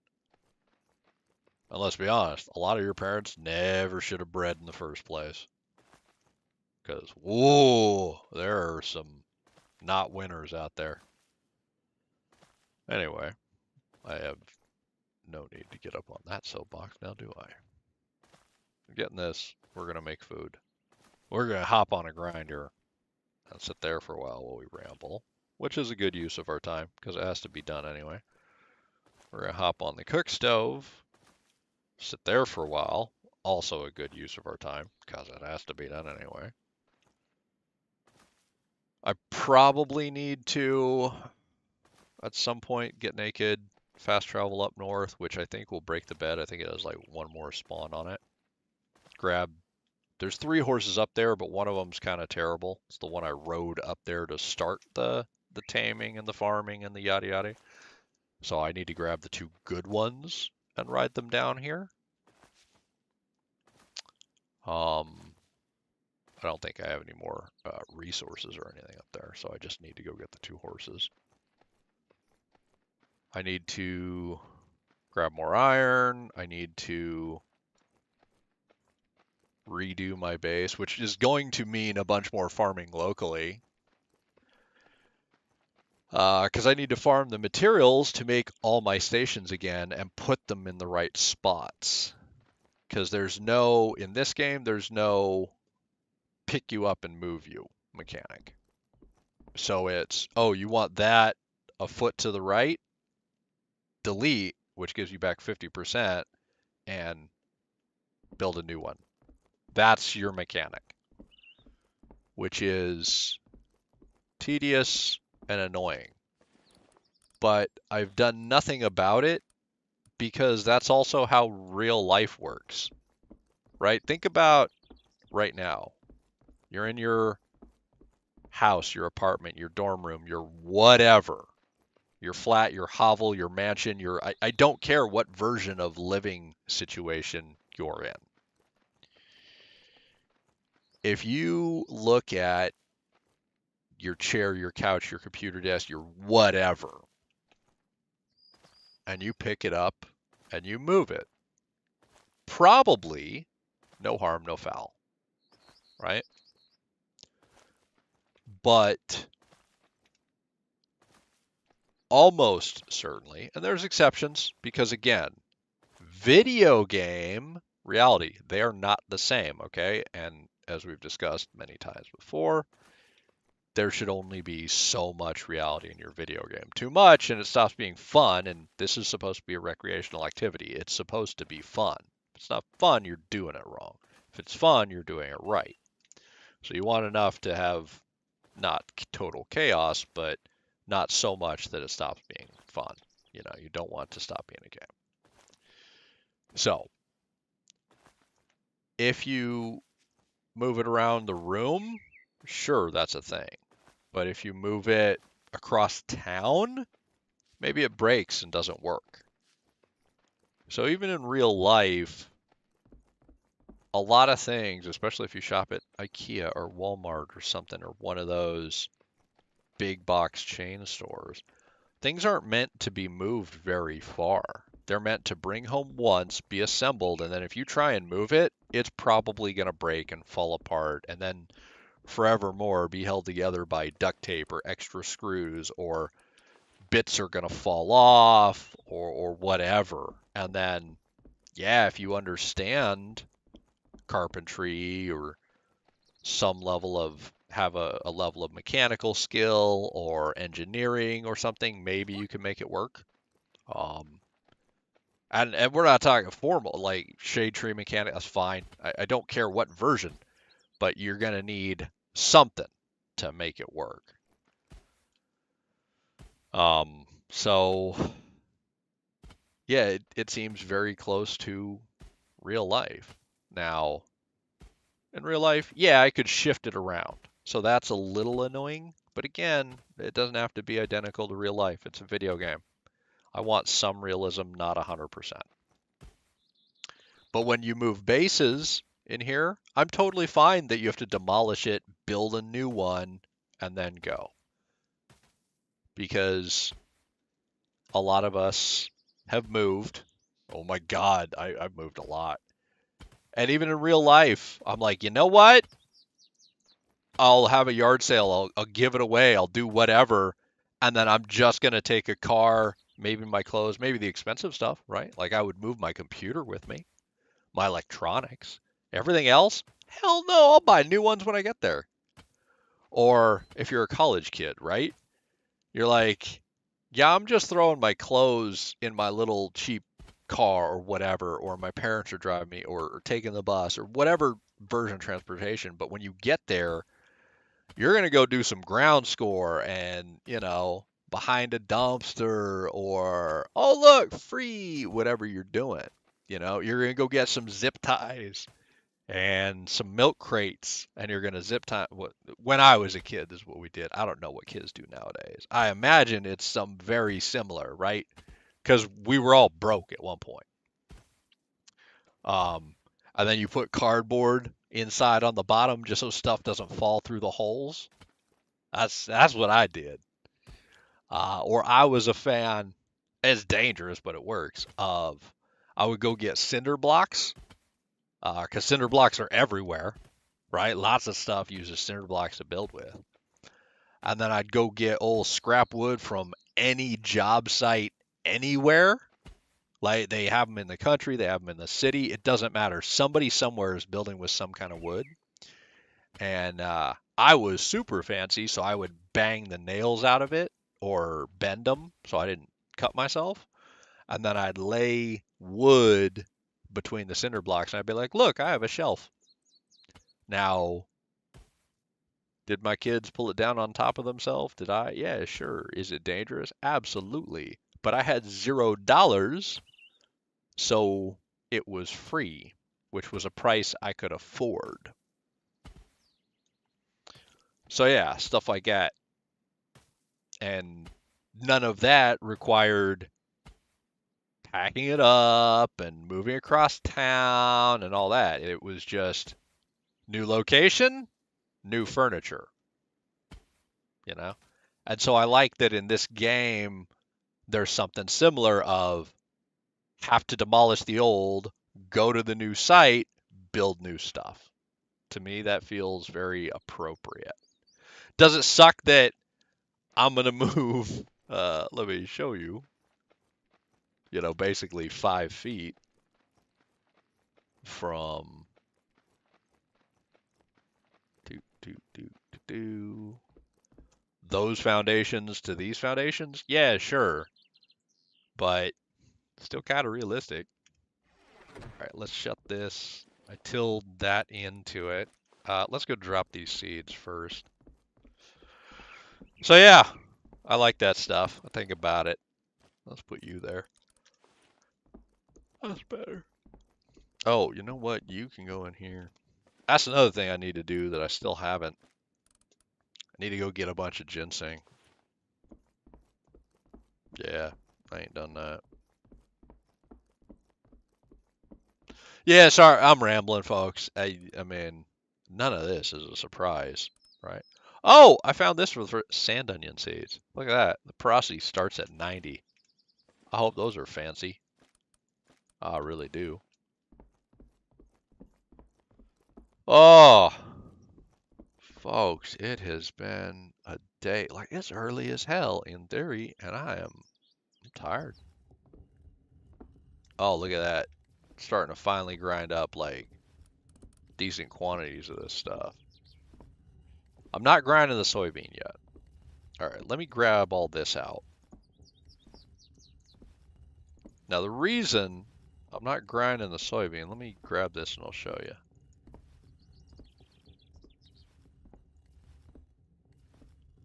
And let's be honest, a lot of your parents never should have bred in the first place. Because, whoa, there are some not winners out there. Anyway, I have no need to get up on that soapbox now, do I? Getting this, we're going to make food. We're going to hop on a grinder and sit there for a while we ramble, which is a good use of our time because it has to be done anyway. We're going to hop on the cook stove, sit there for a while, also a good use of our time because it has to be done anyway. I probably need to, at some point, get naked, fast travel up north, which I think will break the bed. I think it has like one more spawn on it. Grab There's 3 horses up there, but one of them's kind of terrible. It's the one I rode up there to start the taming and the farming and the yada yada. So I need to grab the 2 good ones and ride them down here. I don't think I have any more resources or anything up there, so I just need to go get the 2 horses. I need to grab more iron. I need to redo my base, which is going to mean a bunch more farming locally. Because I need to farm the materials to make all my stations again and put them in the right spots. Because in this game, there's no pick you up and move you mechanic. So it's, oh, you want that a foot to the right? Delete, which gives you back 50%, and build a new one. That's your mechanic, which is tedious and annoying. But I've done nothing about it because that's also how real life works, right? Think about right now. You're in your house, your apartment, your dorm room, your whatever, your flat, your hovel, your mansion, I don't care what version of living situation you're in. If you look at your chair, your couch, your computer desk, your whatever, and you pick it up and you move it, probably no harm, no foul, right? But almost certainly, and there's exceptions because again, video game reality, they are not the same, okay? And as we've discussed many times before, there should only be so much reality in your video game. Too much and it stops being fun, and this is supposed to be a recreational activity. It's supposed to be fun. If it's not fun, you're doing it wrong. If it's fun, you're doing it right. So you want enough to have not total chaos, but not so much that it stops being fun. You know, you don't want to stop being a game. So if you move it around the room, sure, that's a thing. But if you move it across town, maybe it breaks and doesn't work. So even in real life, a lot of things, especially if you shop at IKEA or Walmart or something, or one of those big box chain stores, things aren't meant to be moved very far. They're meant to bring home once, be assembled, and then if you try and move it, it's probably going to break and fall apart, and then forevermore be held together by duct tape or extra screws, or bits are going to fall off, or whatever. And then, yeah, if you understand carpentry or have a level of mechanical skill or engineering or something, maybe you can make it work. And we're not talking formal, like shade tree mechanic, that's fine. I don't care what version, but you're going to need something to make it work. So yeah, it seems very close to real life. Now, in real life, yeah, I could shift it around. So that's a little annoying, but again, it doesn't have to be identical to real life. It's a video game. I want some realism, not 100%. But when you move bases in here, I'm totally fine that you have to demolish it, build a new one, and then go. Because a lot of us have moved. Oh my God, I've moved a lot. And even in real life, I'm like, you know what? I'll have a yard sale. I'll give it away. I'll do whatever. And then I'm just going to take a car, maybe my clothes, maybe the expensive stuff, right? Like I would move my computer with me, my electronics, everything else. Hell no, I'll buy new ones when I get there. Or if you're a college kid, right? You're like, yeah, I'm just throwing my clothes in my little cheap car or whatever, or my parents are driving me or taking the bus or whatever version of transportation. But when you get there, you're going to go do some ground score and, behind a dumpster or, oh, look, free, whatever you're doing. You're going to go get some zip ties and some milk crates, and you're gonna zip time. When I was a kid, this is what we did. I don't know what kids do nowadays. I imagine it's some very similar, right? Because we were all broke at one point. Um, and then you put cardboard inside on the bottom just so stuff doesn't fall through the holes. That's what I did. Or I was a fan. It's dangerous, but it works. Of I would go get cinder blocks because cinder blocks are everywhere, right? Lots of stuff uses cinder blocks to build with. And then I'd go get old scrap wood from any job site anywhere. Like they have them in the country, they have them in the city. It doesn't matter. Somebody somewhere is building with some kind of wood. And I was super fancy, so I would bang the nails out of it or bend them so I didn't cut myself. And then I'd lay wood between the cinder blocks, and I'd be like, "Look, I have a shelf." Now, did my kids pull it down on top of themselves? Did I? Yeah, sure. Is it dangerous? Absolutely. But I had $0, so it was free, which was a price I could afford. So yeah, stuff like that. And none of that required packing it up and moving across town and all that. It was just new location, new furniture, you know? And so I like that in this game, there's something similar of have to demolish the old, go to the new site, build new stuff. To me, that feels very appropriate. Does it suck that I'm going to move, let me show you, basically 5 feet from those foundations to these foundations? Yeah, sure. But still kind of realistic. All right, let's shut this. I tilled that into it. Let's go drop these seeds first. So yeah, I like that stuff. I think about it. Let's put you there. That's better. Oh, you know what? You can go in here. That's another thing I need to do that I still haven't. I need to go get a bunch of ginseng. Yeah, I ain't done that. Yeah, sorry, I'm rambling, folks. I mean, none of this is a surprise, right? Oh, I found this for sand onion seeds. Look at that. The porosity starts at 90. I hope those are fancy. I really do. Oh, folks, it has been a day. Like, it's early as hell in theory, and I'm tired. Oh, look at that. Starting to finally grind up, like, decent quantities of this stuff. I'm not grinding the soybean yet. All right, let me grab all this out. Now, the reason I'm not grinding the soybean, let me grab this and I'll show you.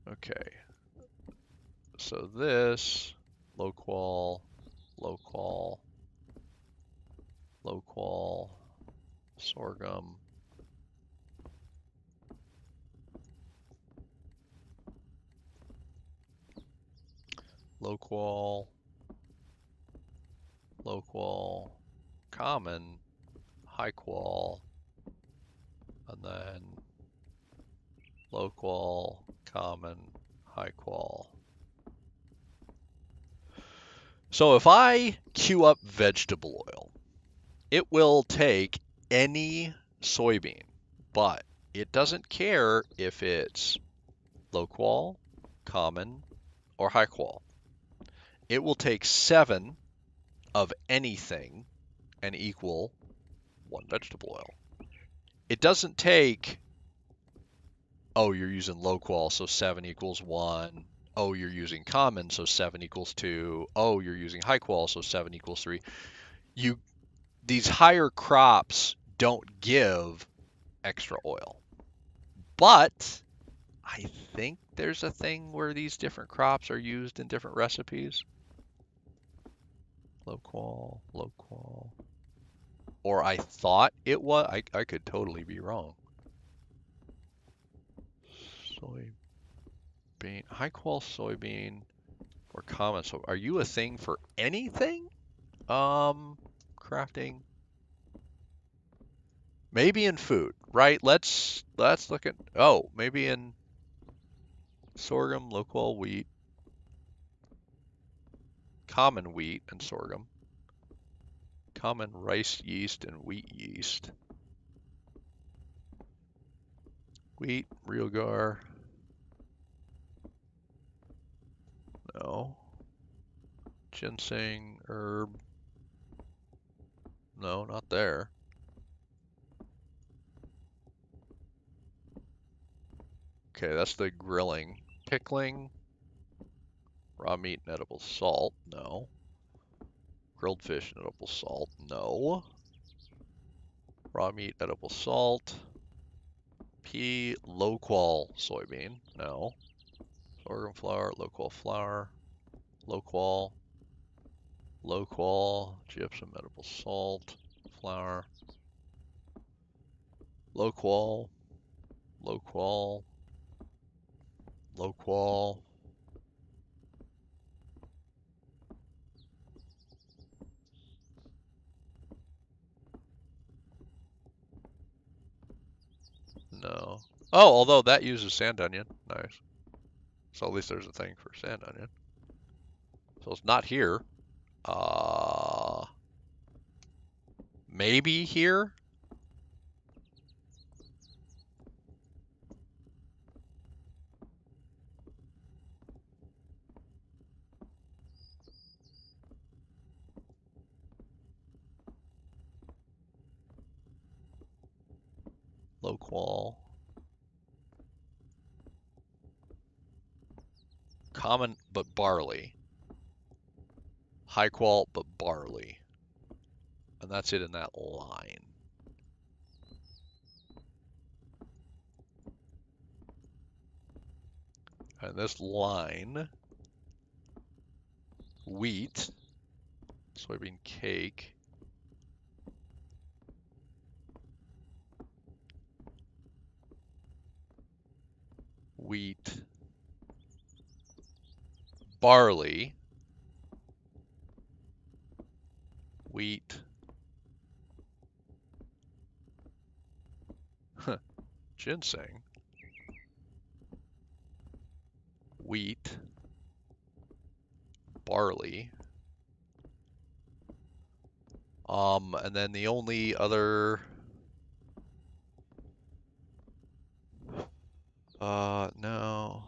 Okay, so this, low qual, low qual, low qual, sorghum. Low qual, low qual, common, high qual, and then low qual, common, high qual. So if I queue up vegetable oil, it will take any soybean, but it doesn't care if it's low qual, common, or high qual. It will take 7 of anything and equal 1 vegetable oil. It doesn't take, oh, you're using low qual, so 7 equals 1. Oh, you're using common, so 7 equals 2. Oh, you're using high qual, so 7 equals 3. These higher crops don't give extra oil. But I think there's a thing where these different crops are used in different recipes. Low qual, low qual. or I thought it was. I could totally be wrong. Soybean, high qual soybean or common soy. Are you a thing for anything? Crafting. Maybe in food, right? Let's look at. Oh, maybe in sorghum, low qual wheat, common wheat and sorghum, common rice yeast and wheat yeast. Wheat, realgar. No. Ginseng, herb. No, not there. Okay, that's the grilling. Pickling. Raw meat and edible salt. No. Grilled fish and edible salt. No. Raw meat, edible salt. Pea, low qual soybean. No. Sorghum flour, low qual flour. Low qual. Low qual. Gypsum, edible salt. Flour. Low qual. Low qual. Low qual. No. Oh, although that uses sand onion. Nice. So at least there's a thing for sand onion. So it's not here. Maybe here? Low qual. Common, but barley. High qual, but barley. And that's it in that line. And this line, wheat, soybean cake, wheat, barley, wheat, ginseng, wheat, barley. And then the only other, no.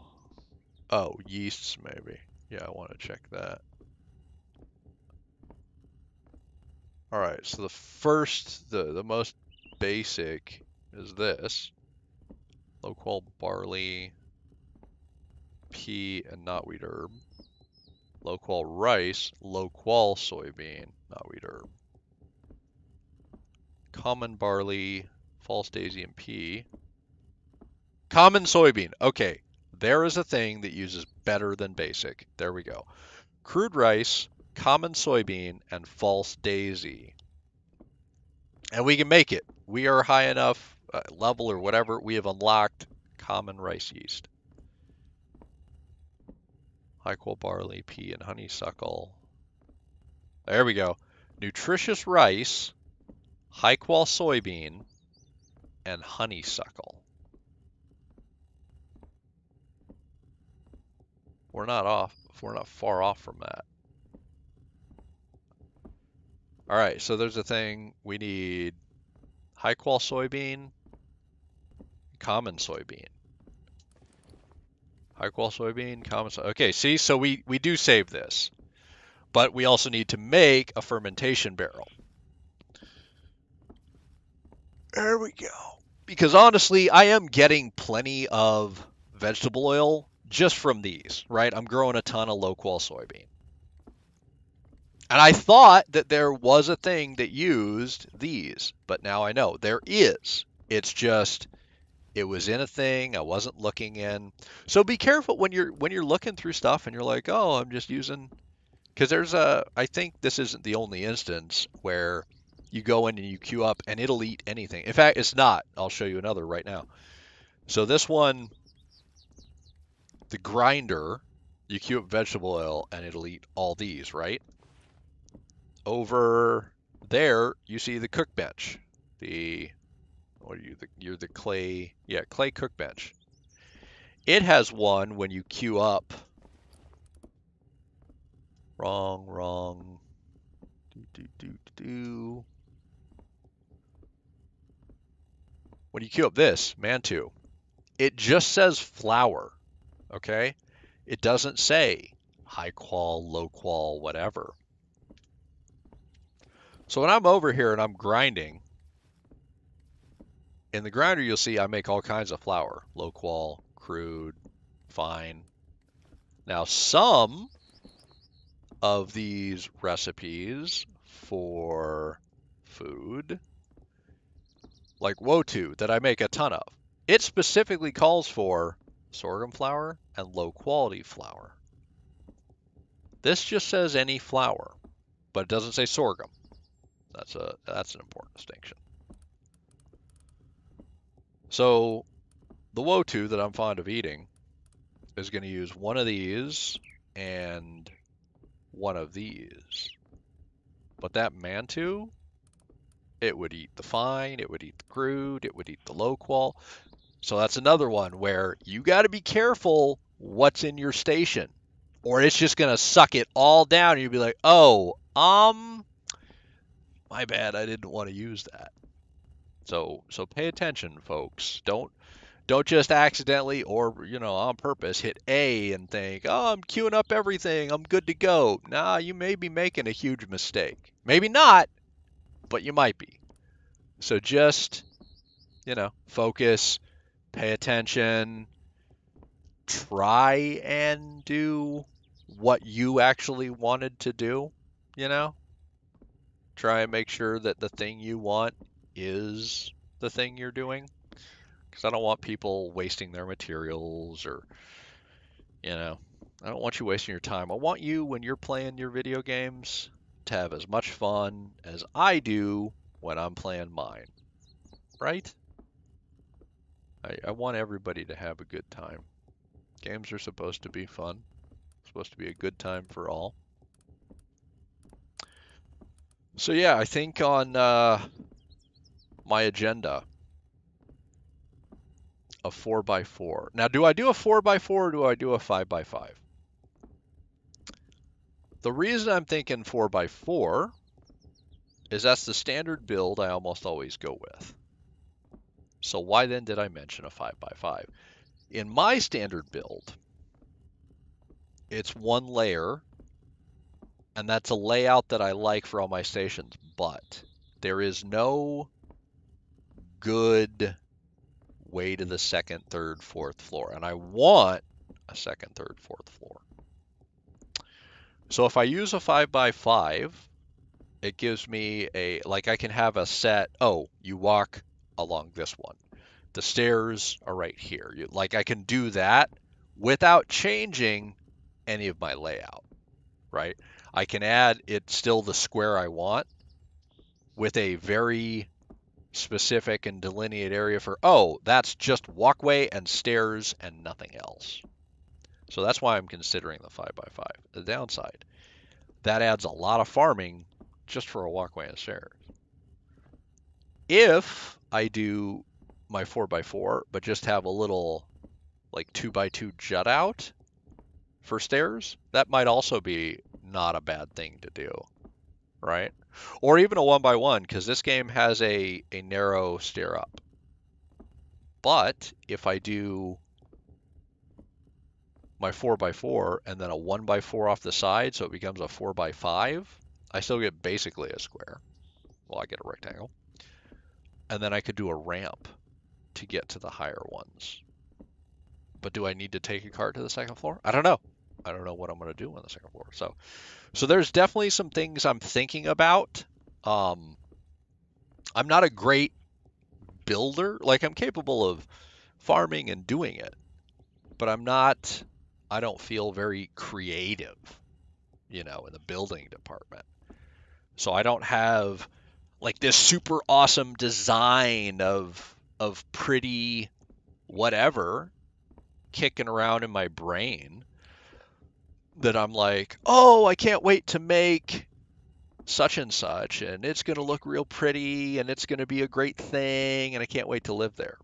Oh, yeasts maybe. Yeah, I want to check that. All right, so the first, the most basic is this. Low qual barley, pea, and knotweed herb. Low qual rice, low qual soybean, knotweed herb. Common barley, false daisy, and pea. Common soybean. Okay, there is a thing that uses better than basic. There we go. Crude rice, common soybean, and false daisy. And we can make it. We are high enough level or whatever. We have unlocked common rice yeast. High qual barley, pea, and honeysuckle. There we go. Nutritious rice, high qual soybean, and honeysuckle. We're not off. We're not far off from that. All right, so there's a thing. We need high qual soybean, common soybean. High qual soybean, common soybean. Okay, see, so we do save this, but we also need to make a fermentation barrel. There we go. Because honestly, I am getting plenty of vegetable oil just from these, right? I'm growing a ton of low qual soybean. And I thought that there was a thing that used these, but now I know there is. It's just it was in a thing I wasn't looking in. So be careful when you're looking through stuff and you're like, "Oh, I'm just using," because there's I think this isn't the only instance where you go in and you queue up and it'll eat anything. In fact, it's not. I'll show you another right now. So this one, the grinder, you queue up vegetable oil and it'll eat all these, right? Over there, you see the cook bench. What are you? You're the clay, yeah, clay cook bench. It has one when you queue up. Wrong. When you queue up this, Mantu, it just says flour, okay? It doesn't say high qual, low qual, whatever. So when I'm over here and I'm grinding, in the grinder you'll see I make all kinds of flour. Low qual, crude, fine. Now some of these recipes for food, like Wotu that I make a ton of, it specifically calls for sorghum flour and low quality flour. This just says any flour, but it doesn't say sorghum. That's an important distinction. So the Wotu that I'm fond of eating is going to use one of these and one of these. But that Mantu, it would eat the fine, it would eat the crude, it would eat the low qual. So that's another one where you got to be careful what's in your station, or it's just going to suck it all down and you'll be like, "Oh, my bad, I didn't want to use that." So pay attention, folks. Don't just accidentally or on purpose hit A and think, "Oh, I'm queuing up everything. I'm good to go." Nah, you may be making a huge mistake. Maybe not, but you might be. So just, focus, pay attention, try and do what you actually wanted to do, Try and make sure that the thing you want is the thing you're doing. Because I don't want people wasting their materials or, I don't want you wasting your time. I want you, when you're playing your video games, to have as much fun as I do when I'm playing mine, right? I want everybody to have a good time. Games are supposed to be fun. Supposed to be a good time for all. So yeah, I think on my agenda, a 4x4. Now, do I do a 4x4 or do I do a 5x5? The reason I'm thinking 4x4 is that's the standard build I almost always go with. So why then did I mention a 5x5? In my standard build, it's one layer, and that's a layout that I like for all my stations, but there is no good way to the second, third, fourth floor, and I want a second, third, fourth floor. So if I use a 5x5, it gives me I can have a set, you walk along this one. The stairs are right here. I can do that without changing any of my layout, right? I can add it still the square I want with a very specific and delineate area for, that's just walkway and stairs and nothing else. So that's why I'm considering the 5x5. The downside, that adds a lot of farming just for a walkway and stairs. If I do my 4x4, but just have a little 2x2 jut out for stairs, that might also be not a bad thing to do, right? Or even a 1x1, because this game has a narrow stair up. But if I do my 4x4 and then a 1x4 off the side, so it becomes a 4x5, I still get basically a square. Well, I get a rectangle. And then I could do a ramp to get to the higher ones. But do I need to take a cart to the second floor? I don't know. I don't know what I'm going to do on the second floor. So there's definitely some things I'm thinking about. I'm not a great builder. I'm capable of farming and doing it, but I don't feel very creative, in the building department. So I don't have like this super awesome design of pretty whatever kicking around in my brain that I'm like, oh, I can't wait to make such and such, and it's going to look real pretty, and it's going to be a great thing, and I can't wait to live there.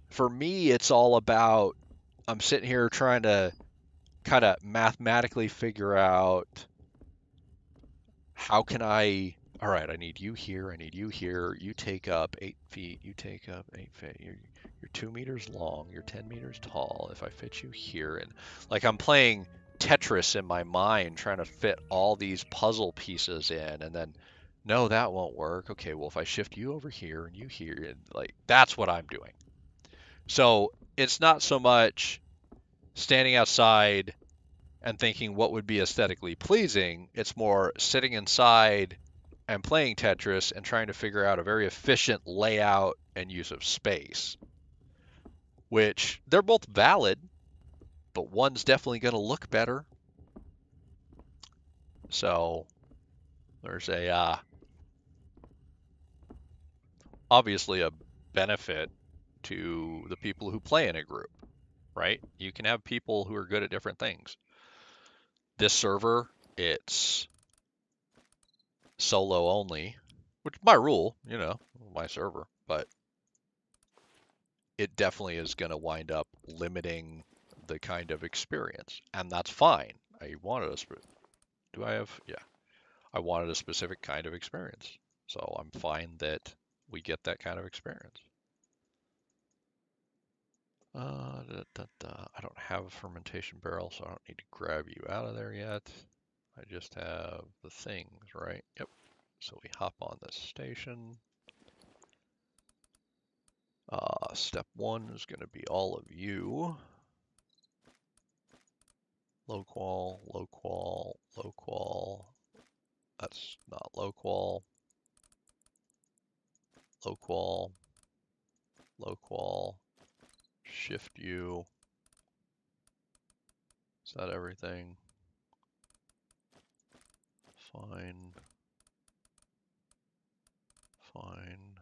For me, it's all about I'm sitting here trying to kind of mathematically figure out how can I. All right, I need you here. I need you here. You take up 8 feet. You take up 8 feet. You're 2 meters long. You're 10 meters tall. If I fit you here, and like I'm playing Tetris in my mind, trying to fit all these puzzle pieces in, and then no, that won't work. Okay, well if I shift you over here and you here, and like that's what I'm doing. So it's not so much standing outside and thinking what would be aesthetically pleasing. It's more sitting inside and playing Tetris and trying to figure out a very efficient layout and use of space, which they're both valid, but one's definitely going to look better. So there's obviously a benefit to the people who play in a group, right? You can have people who are good at different things. This server, it's solo only, which by rule, my server, but it definitely is going to wind up limiting the kind of experience, and that's fine. I wanted a do I have? Yeah, I wanted a specific kind of experience, so I'm fine that we get that kind of experience. I don't have a fermentation barrel, so I don't need to grab you out of there yet. I just have the things, right? Yep. So we hop on this station. Step 1 is going to be all of you. Low qual, low qual, low qual. That's not low qual. Low qual, low qual. Shift U. Is that everything? Fine. Fine.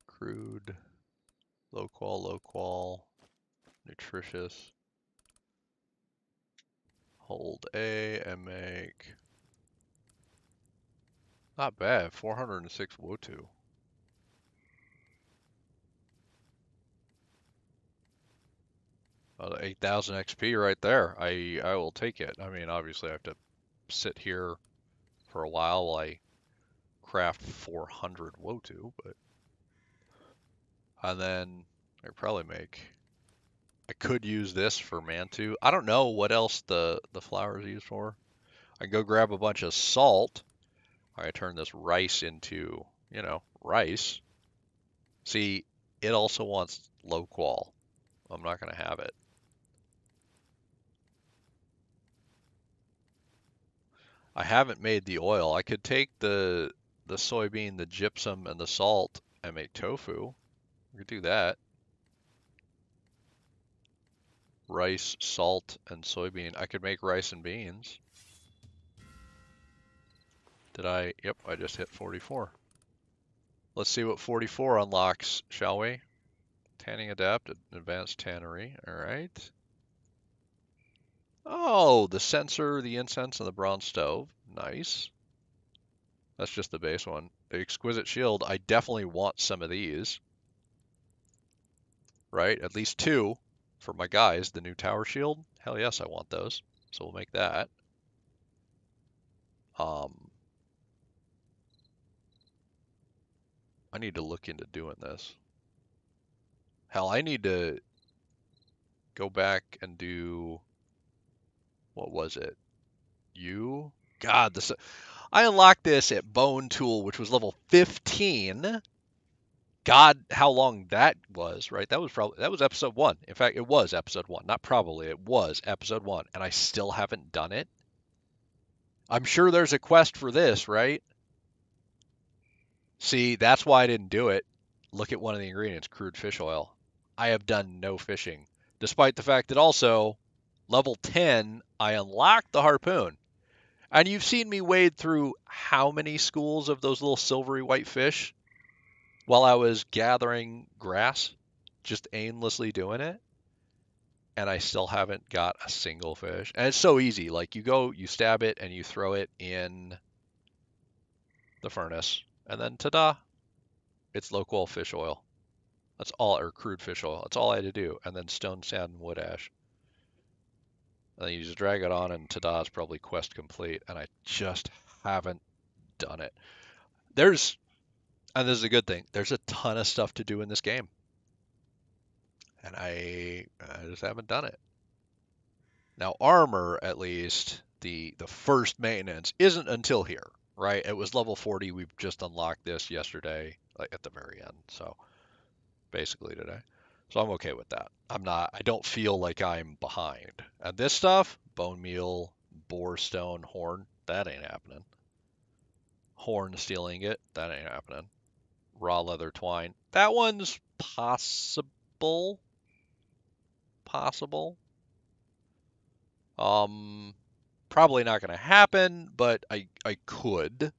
Crude. Low qual, low qual. Nutritious. Hold A and make. Not bad. 406 Wotu. 8,000 XP right there. I will take it. I mean, obviously I have to sit here for a while I craft 400 Wotu, but and then I probably make. I could use this for Mantu. I don't know what else the flour is used for. I can go grab a bunch of salt. I turn this rice into, rice. See, it also wants low qual. I'm not going to have it. I haven't made the oil. I could take the soybean, the gypsum, and the salt and make tofu. We could do that. Rice, salt, and soybean. I could make rice and beans. Did I? Yep, I just hit 44. Let's see what 44 unlocks, shall we? Tanning Adept, Advanced Tannery. All right. Oh, the censer, the incense, and the bronze stove. Nice. That's just the base one. The Exquisite Shield, I definitely want some of these. Right? At least 2 for my guys. The new Tower Shield. Hell yes, I want those. So we'll make that. I need to look into doing this. Hell, I need to go back and do, what was it? God, I unlocked this at Bone Tool, which was level 15. God, how long that was, right? That was episode 1. In fact, it was episode 1. Not probably, it was episode 1, and I still haven't done it. I'm sure there's a quest for this, right? See, that's why I didn't do it. Look at one of the ingredients, crude fish oil. I have done no fishing, despite the fact that also level 10, I unlocked the harpoon. And you've seen me wade through how many schools of those little silvery white fish while I was gathering grass, just aimlessly doing it, and I still haven't got a single fish. And it's so easy. Like you go, you stab it, and you throw it in the furnace, and then ta-da, it's local fish oil. That's all, or crude fish oil. That's all I had to do. And then stone, sand, and wood ash. And then you just drag it on, and ta-da, it's probably quest complete. And I just haven't done it. And this is a good thing, there's a ton of stuff to do in this game. And I just haven't done it. Now, armor, at least, the first maintenance isn't until here, right? It was level 40. We've just unlocked this yesterday, like at the very end. So basically today. So I'm okay with that. I don't feel like I'm behind. And this stuff, bone meal, boar stone, horn, that ain't happening. Horn steel ingot, that ain't happening. Raw leather twine, that one's possible. Possible. Probably not going to happen, but I could.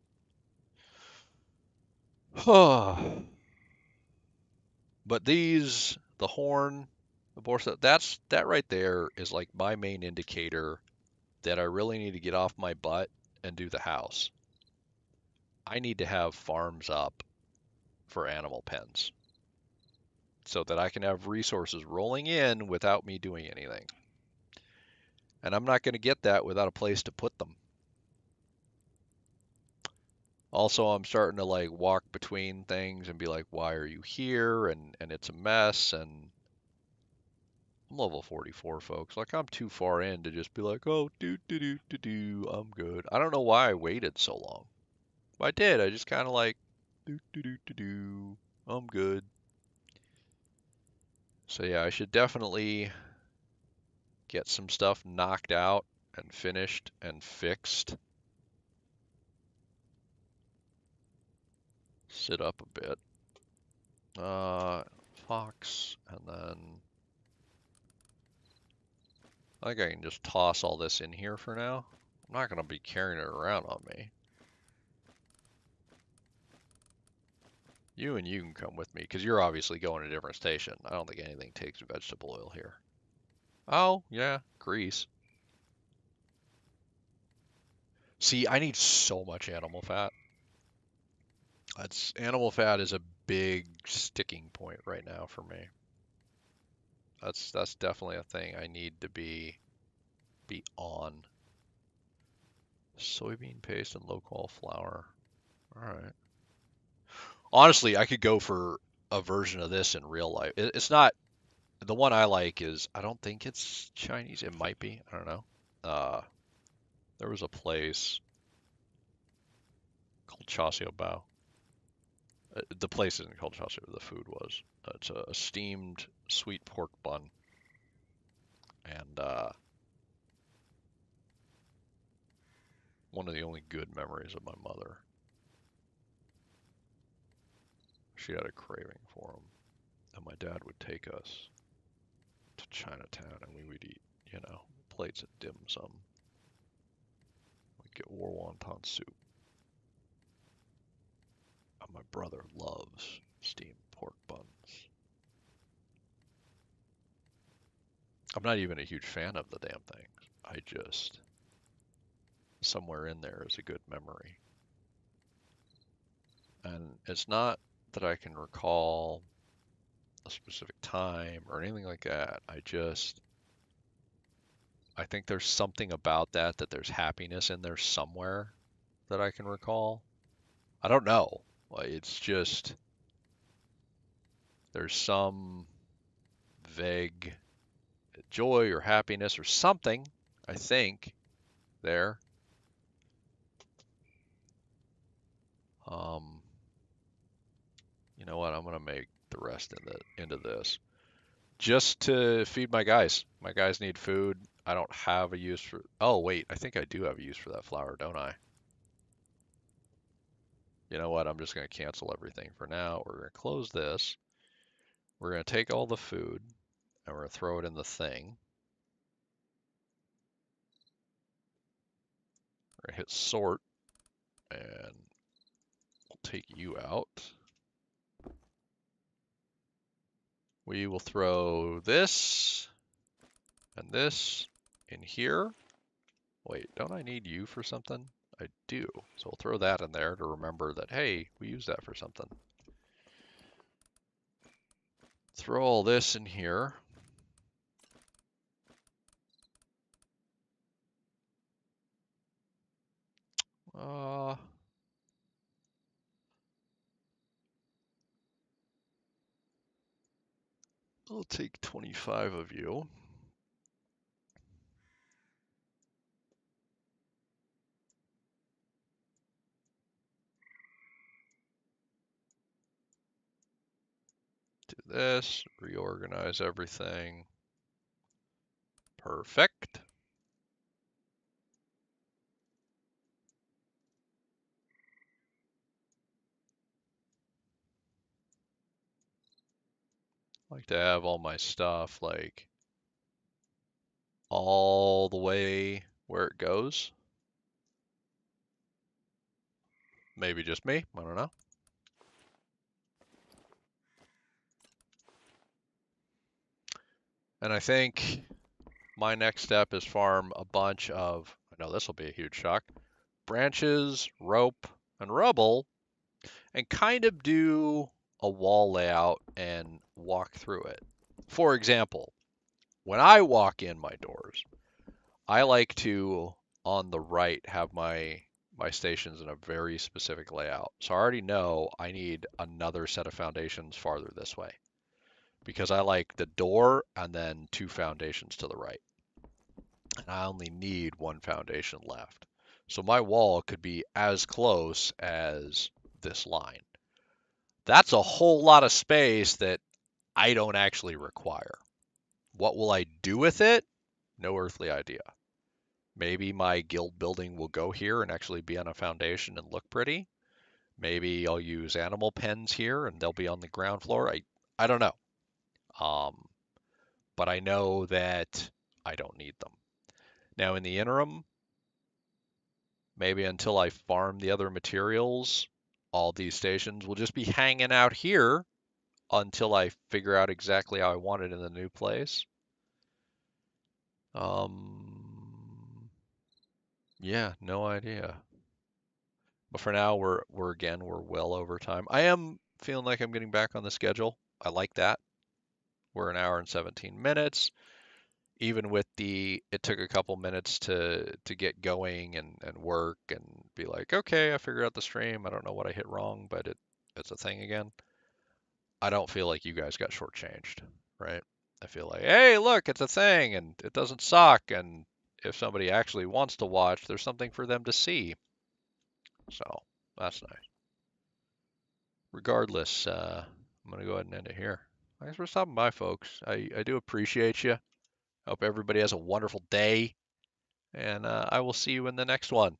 But these, the horn, the boar stuff, that right there is like my main indicator that I really need to get off my butt and do the house. I need to have farms up for animal pens so that I can have resources rolling in without me doing anything. And I'm not going to get that without a place to put them. Also, I'm starting to like walk between things and be like, why are you here? And it's a mess. And I'm level 44, folks. Like, I'm too far in to just be like, oh, I'm good. I don't know why I waited so long. I did. I just kind of like, I'm good. So yeah, I should definitely get some stuff knocked out and finished and fixed. Sit up a bit. Fox, and then I think I can just toss all this in here for now. I'm not going to be carrying it around on me. You and you can come with me, because you're obviously going to a different station. I don't think anything takes vegetable oil here. Oh, yeah, grease. See, I need so much animal fat. Animal fat is a big sticking point right now for me. That's definitely a thing I need to be on. Soybean paste and low-qual flour. All right. Honestly, I could go for a version of this in real life. It's not the one I like is I don't think it's Chinese. It might be. I don't know. Uh, there was a place called Chasio Bao. The place isn't called Chasio. The food was. It's a steamed sweet pork bun, and one of the only good memories of my mother. She had a craving for them, and my dad would take us to Chinatown, and we would eat, plates of dim sum. We'd get war wonton soup. And my brother loves steamed pork buns. I'm not even a huge fan of the damn things. I just, somewhere in there is a good memory. And it's not that I can recall a specific time or anything like that. I think there's something about that there's happiness in there somewhere that I can recall. I don't know. It's just, there's some vague joy or happiness or something, I think, there. You know what? I'm gonna make the rest into this just to feed my guys. My guys need food. I don't have a use for. Oh wait, I think I do have a use for that flour, don't I? You know what? I'm just gonna cancel everything for now. We're gonna close this. We're gonna take all the food and we're gonna throw it in the thing. We're gonna hit sort, and we'll take you out. We will throw this and this in here. Wait, don't I need you for something? I do. So we'll throw that in there to remember that, hey, we use that for something. Throw all this in here. I'll take 25 of you. Do this, reorganize everything. Perfect. I like to have all my stuff like all the way where it goes. Maybe just me, I don't know. And I think my next step is farm a bunch of, I know this will be a huge shock, branches, rope, and rubble, and kind of do a wall layout and walk through it. For example, when I walk in my doors, I like to, on the right, have my stations in a very specific layout. So I already know I need another set of foundations farther this way because I like the door and then 2 foundations to the right. And I only need 1 foundation left. So my wall could be as close as this line. That's a whole lot of space that I don't actually require. What will I do with it? No earthly idea. Maybe my guild building will go here and actually be on a foundation and look pretty. Maybe I'll use animal pens here and they'll be on the ground floor. I don't know. Um, but I know that I don't need them. Now in the interim, maybe until I farm the other materials, all these stations will just be hanging out here until I figure out exactly how I want it in the new place. Yeah, no idea. But for now, we're well over time. I am feeling like I'm getting back on the schedule. I like that. We're an hour and 17 minutes. Even with it took a couple minutes to get going and work and be like, okay, I figured out the stream. I don't know what I hit wrong, but it's a thing again. I don't feel like you guys got shortchanged, right? I feel like, hey, look, it's a thing and it doesn't suck. And if somebody actually wants to watch, there's something for them to see. So that's nice. Regardless, I'm going to go ahead and end it here. Thanks for stopping by, folks. I do appreciate you. Hope everybody has a wonderful day, and I will see you in the next one.